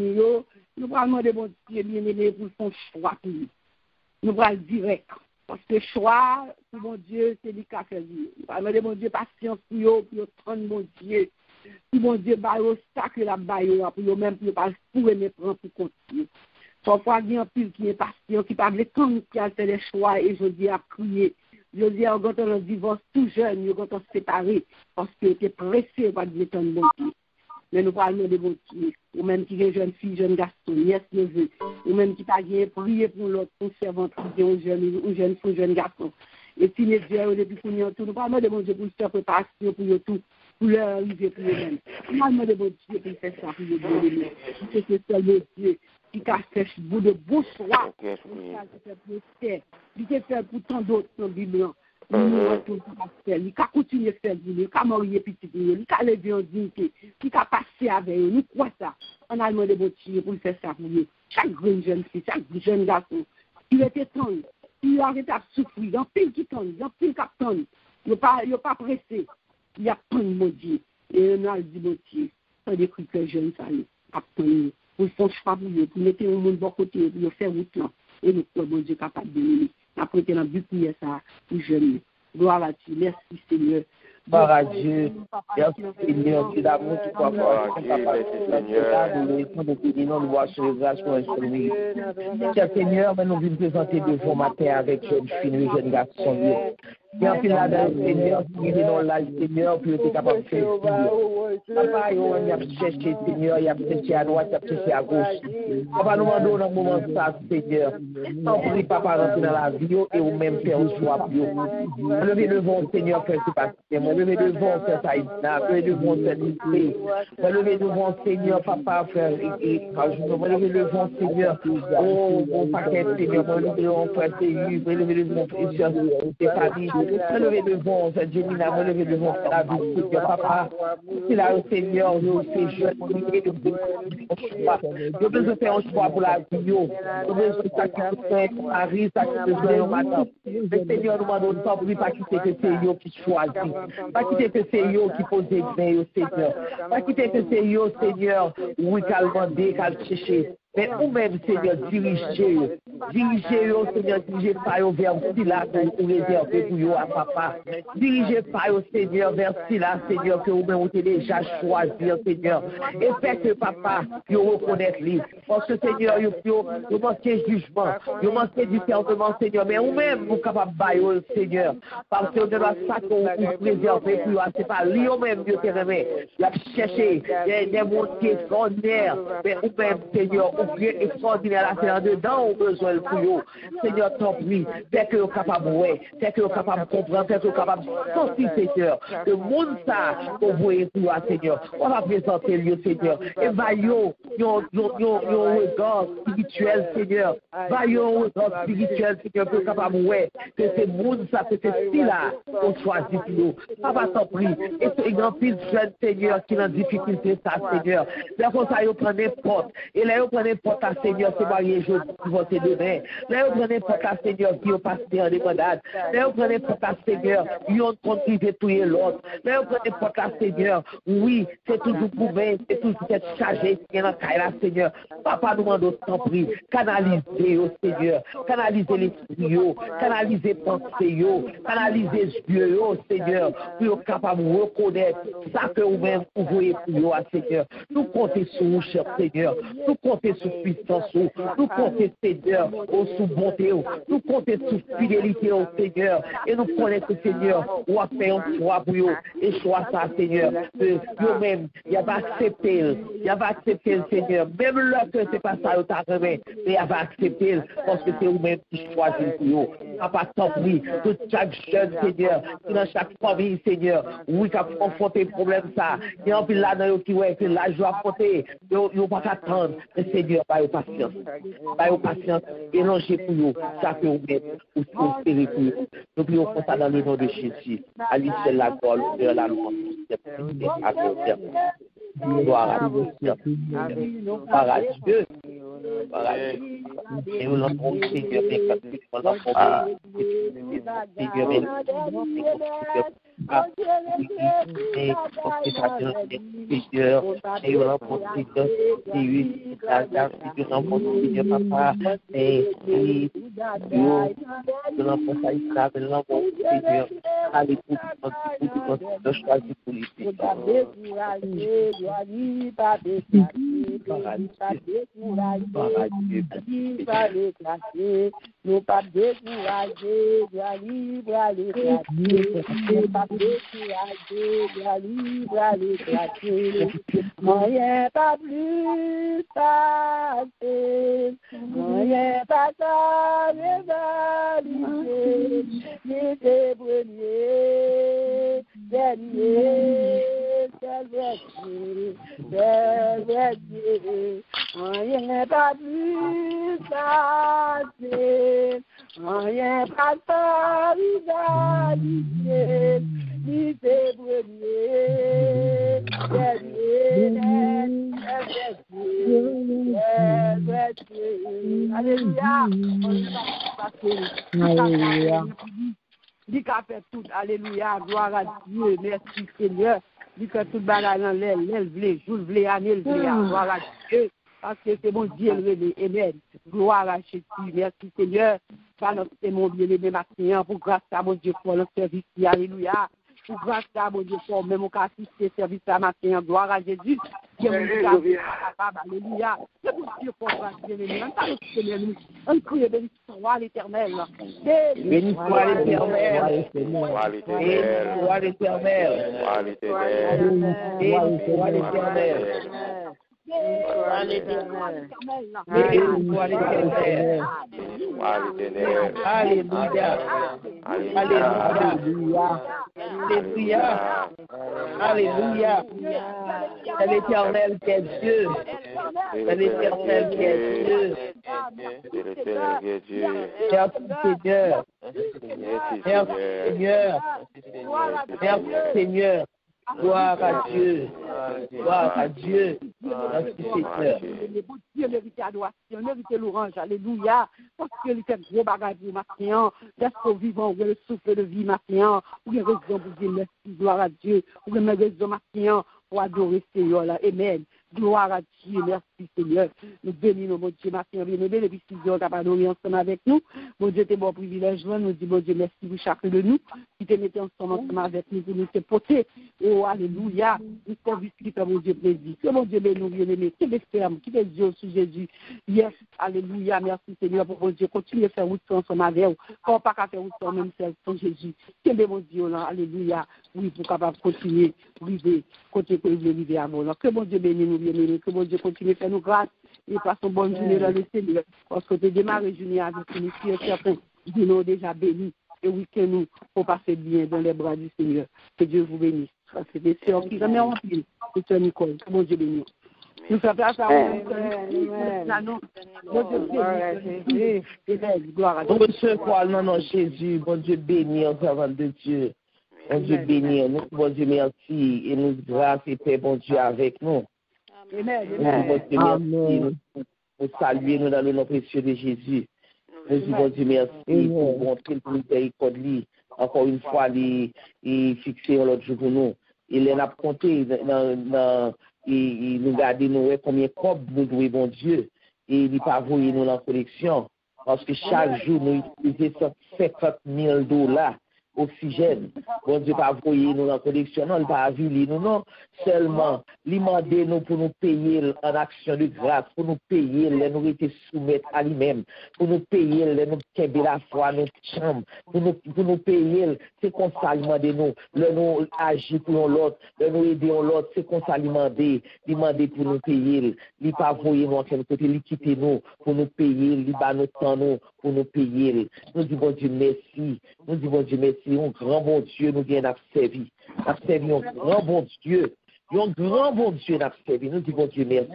Nous allons demander, bon Dieu, bien-aimé, pour son choix. Nous allons direct. Parce que choix, pour mon Dieu, c'est lui qui a fait vie. Nous allons demander, mon Dieu, patience pour eux, prendre mon Dieu. Pour mon Dieu, bailler sacré la bailler, pour eux même, pour pas aimer prendre pour continuer. Parfois, il y a un pile qui est patient, qui parle quand qui a fait les choix, et je dis à prier. Je dis à un divorce tout jeune, ils ont séparé, parce qu'ils étaient pressés par dire ton bon Dieu. mais nous parlons de bon Dieu. Ou même qui est jeune fille, jeune garçon, yes, neveu. Ou même qui t'a prié pour l'autre, pour servante, ou jeune fille, jeune garçon. Et si les dieux, depuis qu'on y a tout, nous parlons de bon Dieu pour faire préparation, pour eux tout, pour leur arriver pour eux-mêmes. Nous parlons de bon Dieu pour faire ça, pour eux bien. C'est ce seul Dieu qui a fait de beaux choix. Il a fait pour tant d'autres dans la Bible. Il a continué à faire, il a marié petit, il a levé en dignité, il a passé avec eux. Nous croyons ça. On a demandé bon Dieu pour faire ça pour eux. Chaque jeune fille, chaque jeune garçon, il était temps. Il a arrêté de souffrir. Il y a pile qui tombe, il y a pile qui tombe. Il n'est pas pressé. Il y a plein de Dieu. Et on a dit bon Dieu, ça décrit que jeune ça attend. Pour faire choix pour eux, pour mettre le monde de bon côté, pour faire route là. Et nous sommes bon Dieu capable de nous. Après, on a but pour ça pour jeunes. Gloire à Dieu. Merci Seigneur. Gloire à Dieu. Merci Seigneur. Dieu d'amour, tu crois pas. Nous voir sur les grâces pour instruire. Cher Seigneur, nous venons présenter devant matin avec jeune fille, jeune garçon. Et en final, Seigneur, qui est dans l'âge, Seigneur, pour être capable de faire. Papa, il a cherché, Seigneur, il a cherché à droite, il a cherché à gauche. Papa, nous demandons dans le moment ça, Seigneur. Sans prie, Papa, rentrer dans la vie et ou même faire un choix pour vous. Levez devant, Seigneur, faire ce passé. Levez devant, faire ça, levez devant, faire l'esprit. Levez devant, Seigneur, Papa, faire levez devant, Seigneur, oh, paquet, Seigneur, levez devant, faire Seigneur, levez devant, précieux, des familles. Levez devant, Jémina, levez devant la vie, Seigneur, Papa. C'est là, Seigneur, nous, ces jeunes, nous devons faire un choix pour la vie, nous devons sacrifier Marie, sacrifier au matin. Le Seigneur nous demande de pas quitter que c'est eux qui choisit, pas quitter que c'est eux qui posent des mains au Seigneur, pas quitter que c'est eux, Seigneur, oui, qu'à demander, qu'à chercher. Mais nous-mêmes, Seigneur, dirigez-eux, Seigneur, dirigez par eux vers Sila pour réserver pour eux à Papa. Dirigez par eux, Seigneur, vers Sila, Seigneur, que vous-même vous avez déjà choisi, Seigneur. Et faites que Papa, vous reconnaissez lui. Parce que, Seigneur, vous manquez jugement, vous manquez discernement, Seigneur. Mais vous-même, vous êtes capable de bailler, Seigneur. Parce que vous devez ça que vous préservez pour eux. Ce n'est pas lui-même, Dieu te remet. Il a cherché des mondes qui sont extraordinaires. Mais vous-même, Seigneur, Dieu extraordinaire, là, c'est dedans, on a besoin pour eux. Seigneur, t'en prie, fais que vous êtes capable de voir, fais que vous êtes capable de comprendre, fais que vous êtes capable de sentir, Seigneur. Le monde, ça, qu'on voit pour vous, Seigneur. On va présenter le Seigneur. Et va yo regard spirituel, Seigneur. Va yo regard spirituel, Seigneur, pour être capable de voir que c'est monde, ça, que c'est ci-là qu'on choisit pour nous. Papa, t'en prie. Et c'est grand fils jeune, Seigneur, qui est en difficulté, ça, Seigneur. Là, comme ça, ils prennent n'importe. Et là, ils prennent n'importe, Seigneur, c'est marié, je vais te donner. Là, ils prennent n'importe, Seigneur, qui ont passé en débandade. Là, ils prennent n'importe, Seigneur, ils ont contribué tout et l'autre. Là, ils prennent n'importe, Seigneur. Oui, c'est toujours pour bien, c'est toujours cette chargée qui est dans le là, Seigneur. Papa, nous demandons, t'en prie, canaliser, oh Seigneur, canaliser l'esprit, canaliser pensée, canaliser yeux, oh Seigneur, pour être capable de reconnaître ça que vous-même vous voyez pour nous, Seigneur. Nous comptons sur vous, cher Seigneur. Nous comptons sur puissance, nous comptons, Seigneur, sous bonté, nous comptons sur fidélité, au Seigneur. Et nous connaissons, Seigneur, ou à faire un choix pour vous, et choix ça, Seigneur. Vous-même, il y a pas accepté, le Seigneur. Même là que c'est pas ça, mais il y a pas accepté, parce que c'est vous-même qui choisissez pour vous. Papa, t'en prie, de chaque jeune, Seigneur, dans chaque famille, Seigneur, oui, qui a confronté le problème, ça. Il y a un peu là, qui ouais, que là, je dois affronter, ils n'ont pas attendre. Mais Seigneur, pas aux patience, et longez pour nous, ça que vous mettez, ou espérez pour nous. Nous prions pour ça dans le nom de Jésus. À lui, c'est la gloire, de la louange, gloire à Dieu. Gloire à Dieu. Et nous l'envoyons, Seigneur, nous l'envoyons, pas décourager, il va l'éclater, nous pas décourager, la libre à l'éclater, nous pas décourager, la libre à l'éclater, moyen pas plus passer, moyen pas ta rivalité, ni tes brûlés, dernier, rien pas plus passer, rien pas ta rivalité, ni tes brûlés, alléluia, Dis qu'a fait tout, alléluia, gloire à Dieu, merci Seigneur. Dis que tout bagage dans l'aile, vle, jour vle, année vle, gloire à Dieu, parce que c'est mon Dieu levé, amen. Gloire à Jésus, merci Seigneur. C'est mon bien-aimé matin, pour grâce à mon Dieu pour le service, alléluia. Pour grâce à mon Dieu pour même qu'à assister service à matin, gloire à Jésus. Alléluia. C'est pour Dieu pour grâce, bien-aimé. On crie béni soit l'Éternel. Béni soit l'Éternel. Béni soit l'Éternel. Béni soit l'Éternel. Alléluia. Alléluia. C'est l'Éternel qui est Dieu. C'est l'Éternel qui est Dieu. Merci Seigneur. Merci Seigneur. Merci Seigneur. Gloire à Dieu. Gloire à Dieu. Merci Seigneur. Dieu mérite adoration, mérite l'orange, alléluia. Parce qu'il fait gros bagage pour matin, d'être vivant, ou le souffle de vie matin, ou une raison pour dire merci, gloire à Dieu, ou une raison matin pour adorer Seigneur là. Amen. Gloire à Dieu, merci Seigneur. Nous bénissons mon Dieu, matin, bien aimé, depuis 6 heures, tu as adoré ensemble avec nous. Mon Dieu, t'es bon privilège, nous disons, mon Dieu, merci pour chacun de nous, qui te mettait ensemble avec nous, pour nous te porter. Oh, alléluia. Nous sommes qui fait mon Dieu plaisir. Que mon Dieu bénisse, bien aimé, qui est ferme, qui est Dieu sur Jésus. Yes, alléluia, merci Seigneur, pour mon Dieu, continuer à faire route ensemble avec vous. Quand on pas qu'à faire route ensemble, même celle sans Jésus. Que mon Dieu là, alléluia. Oui, pour capable continuer, vivre, côté que vous vivez à vous. Que mon Dieu bénisse nous, bien aimé, que mon Dieu continue à faire nous grâce et passons bonne journée dans le Seigneur. Parce que tu démarres journée avec nous, qui est certain, Dieu nous déjà bénis. Et oui, que nous, pour passer bien dans les bras du Seigneur. Que Dieu vous bénisse. C'est des sœurs qui remettent en pile. C'est Sœur Nicole. Que mon Dieu bénisse. Nous faisons place à vous. Gloire à Dieu. Nous recevons le nom de Jésus. Bon Dieu béni en servant de Dieu. Bon Dieu béni. Nous, bon Dieu merci. Et nous grâce et paix, bon Dieu, avec nous. Amen. Bon Dieu merci. Nous saluer nous dans le nom précieux de Jésus. Nous disons bon Dieu merci pour montrer le miséricorde. Encore une fois, il fixé l'autre jour pour nous. Il a compté il nous garder nous combien de copes nous devons, bon Dieu. Et il n'a pas voulu nous dans la collection. Parce que chaque jour, nous utilisons $50,000 oxygène. Bon Dieu, pas voulu nous dans la collection. Non, il n'a pas vu nous, non. Seulement, il m'a demandé nous pour nous payer en action de grâce, pour nous payer, les nous été soumettre à lui-même, pour nous payer, les nous québé la foi, nos chambres, pour nous payer, c'est qu'on s'alimente nous, le nous agir pour l'autre, le nous aider l'autre, c'est qu'on s'alimente, demander pour nous payer, il pas voyer nous en quel côté, il quitter nous, pour nous payer, il bat nous temps nous, pour nous payer. Nous disons bon Dieu merci, nous disons bon Dieu merci, un grand bon Dieu nous vient à servir un grand bon Dieu. Un grand bon Dieu n'a servi. Nous disons Dieu merci.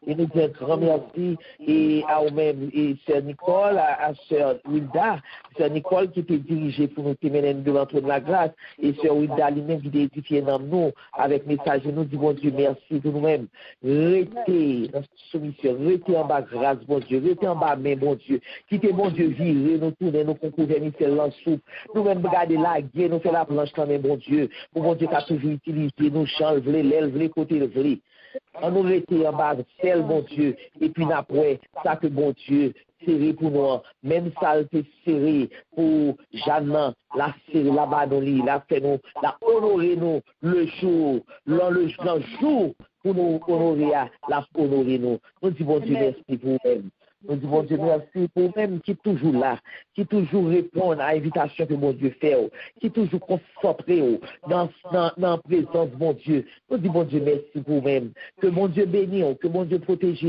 Et nous disons grand merci et à vous-même, et Sœur Nicole, à Sœur Wilda, Sœur Nicole qui peut diriger pour nous mener devant de la grâce, et Sœur Wilda lui-même qui édifié dans nous avec message. Nous disons Dieu merci pour nous-mêmes. Restez dans soumission, restez en bas grâce, bon Dieu, restez en bas main, bon Dieu. Quittez bon Dieu, virer, nous tourner, nous concours, nous faire l'ensoupe. Nous-mêmes regarder la guerre, nous faire la planche quand même, bon Dieu. Pour bon Dieu qui a toujours utilisé, nous changer l'aile, les côtés le vrai. On nous était en bas, celle, bon Dieu, et puis après, ça que bon Dieu, serré pour nous, même ça, c'est serré pour Jeanne, la serré là-bas, nous, la fait nous, la honorer nous, le jour, le jour, pour nous honorer, la honorer nous. Nous disons, bon Dieu, merci pour vous-même. Nous disons, bon Dieu, merci pour vous-même qui est toujours là, qui toujours répond à l'invitation que mon Dieu fait, qui toujours concentré dans la présence de mon Dieu. Nous disons, bon Dieu, merci pour vous-même. Que mon Dieu bénisse, que mon Dieu protège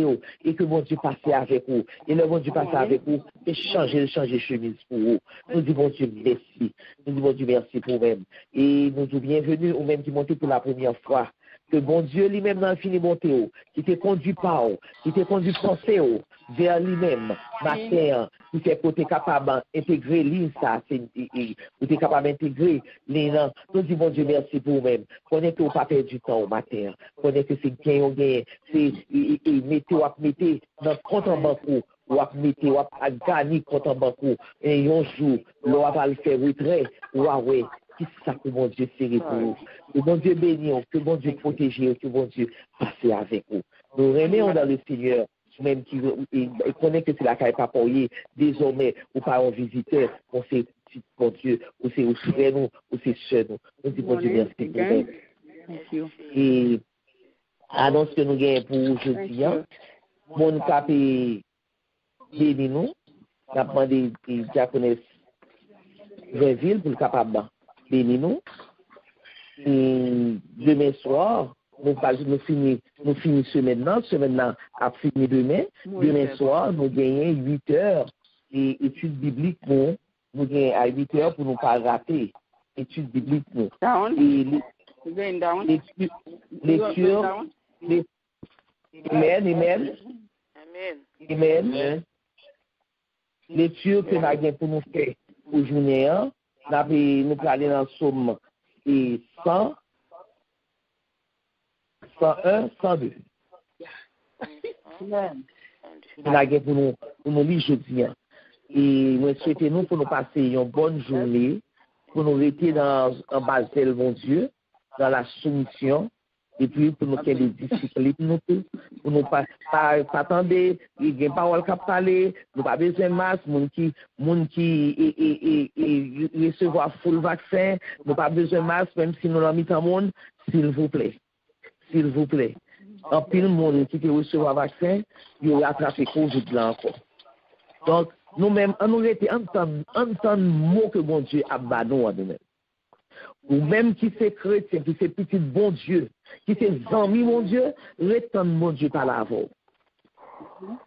et que mon Dieu passe avec vous. Et le bon Dieu passe avec vous et changer chemise pour vous. Nous disons, bon Dieu, merci. Nous disons, bon Dieu, merci pour vous-même. Et nous disons, bienvenue aux mêmes qui montent pour la première fois. Que bon Dieu lui-même dans l'infini bonté, qui t'est conduit par, qui t'est conduit penser vers lui-même, matin, qui fait que tu es capable d'intégrer l'INSA, ou tu es capable d'intégrer les noms. Nous disons, bon Dieu, merci pour vous-même. Connais que vous pas perdu du temps au matin. Connais que c'est gain, c'est mettez dans le compte en banque, ou mettez, ou gagner compte en banque, et un jour, l'on va le faire retrait, ouais. Qui ça que mon Dieu serait pour vous? Que mon Dieu bénisse, que mon Dieu protège, que mon Dieu passe avec vous. Nous remettons dans le Seigneur, même qui connaît que c'est la caille pas pour désormais, ou pas un visiteur, on sait, mon Dieu, ou c'est aussi frère nous, ou c'est soeur nous. Nous disons, mon Dieu, merci pour vous. Et annonce que nous gagnons pour aujourd'hui, mon cap est béni nous, nous avons demandé des diaconesses Réville pour le capable. Bénis-nous. Demain soir, nous finissons maintenant. Semaine a fini demain. Demain soir, nous gagnons 8 heures et études bibliques. Nous gagnons à 8 heures pour ne pas rater études bibliques. Lecture. Amen. Lecture que nous avons pour nous faire aujourd'hui. Nous allons aller dans le psaume 100, 101, 102. Nous allons pour nous lire aujourd'hui. Et nous souhaitons pour nous passer une bonne journée, pour nous rester en base de mon Dieu, dans la soumission, et puis pour nous faire des disciplines, pour nous pas attendre, il n'y a pas parole qui parler, nous pas besoin de masse, moun qui recevoir full vaccin, nous pas besoin de masse, même si nous l'avons mis en monde, s'il vous plaît. En pile monde qui peut recevoir vaccin, il va attraper Covid là encore. Donc, nous-mêmes, on nous était entendre mot que bon Dieu a banni à nous-mêmes. Ou même qui c'est chrétien, qui c'est petit bon Dieu, qui c'est amis mon Dieu, retourne mon Dieu par l'avant.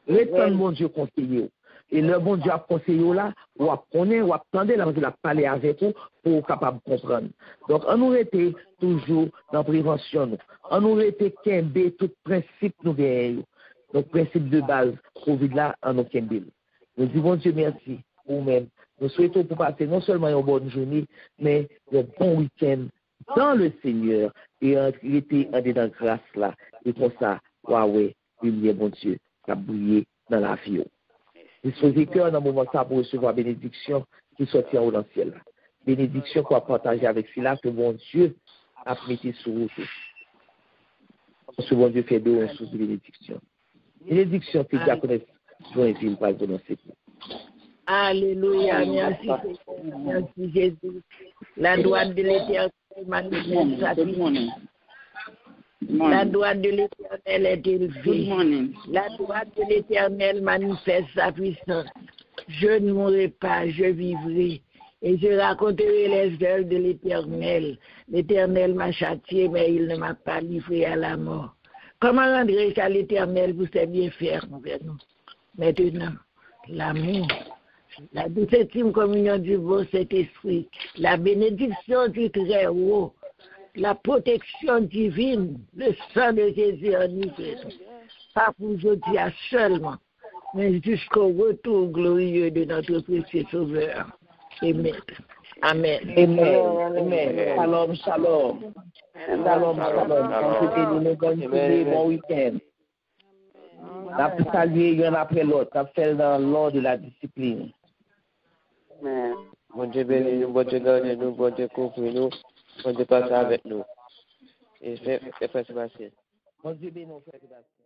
Retourne mon Dieu conseiller. Et le bon Dieu a conseillé là, ou à connaître, ou à attendre, là, il a parlé avec vous pour capable de comprendre. Donc, on nous était toujours dans la prévention. On nous était qu'un tout principe nous gagnons. Donc, principe de base, Covid là, en nous qu'un. Nous disons Dieu merci pour nous-mêmes. Nous souhaitons pour passer non seulement une bonne journée, mais un bon week-end dans le Seigneur et rester en dedans de grâce là. Et pour ça, ouais, lumière, mon Dieu, qui a brillé dans la vie. Disposez cœur dans le moment ça pour recevoir la bénédiction qui sortira au ciel. Bénédiction qu'on va partager avec cela que mon Dieu a mis sur vous. Ce bon Dieu fait d'eau en source de bénédiction. Bénédiction que Dieu connaît Joinville va prononcer. Alléluia, merci Jésus. La droite de l'Éternel manifeste sa puissance. La droite de l'Éternel est élevée. La droite de l'Éternel manifeste sa puissance. Je ne mourrai pas, je vivrai. Et je raconterai les œuvres de l'Éternel. L'Éternel m'a châtié, mais il ne m'a pas livré à la mort. Comment rendrai-je à l'Éternel pour ses bienfaits envers nous? Maintenant, l'amour, la 17e communion du beau Saint-Esprit, la bénédiction du Très-Haut, la protection divine, le sang de Jésus en nous, pas pour aujourd'hui seulement, mais jusqu'au retour glorieux de notre précieux Sauveur. Amen. Amen. Amen. Shalom, shalom. Shalom, shalom. Bon week-end. On a pu saluer l'un après l'autre. On a fait dans l'ordre de la discipline. Bon Dieu bénis nous, bon Dieu garde nous, bon Dieu couvre nous, bon Dieu passe avec nous. Et fais passer. Bon Dieu bénis nous, frère Sébastien.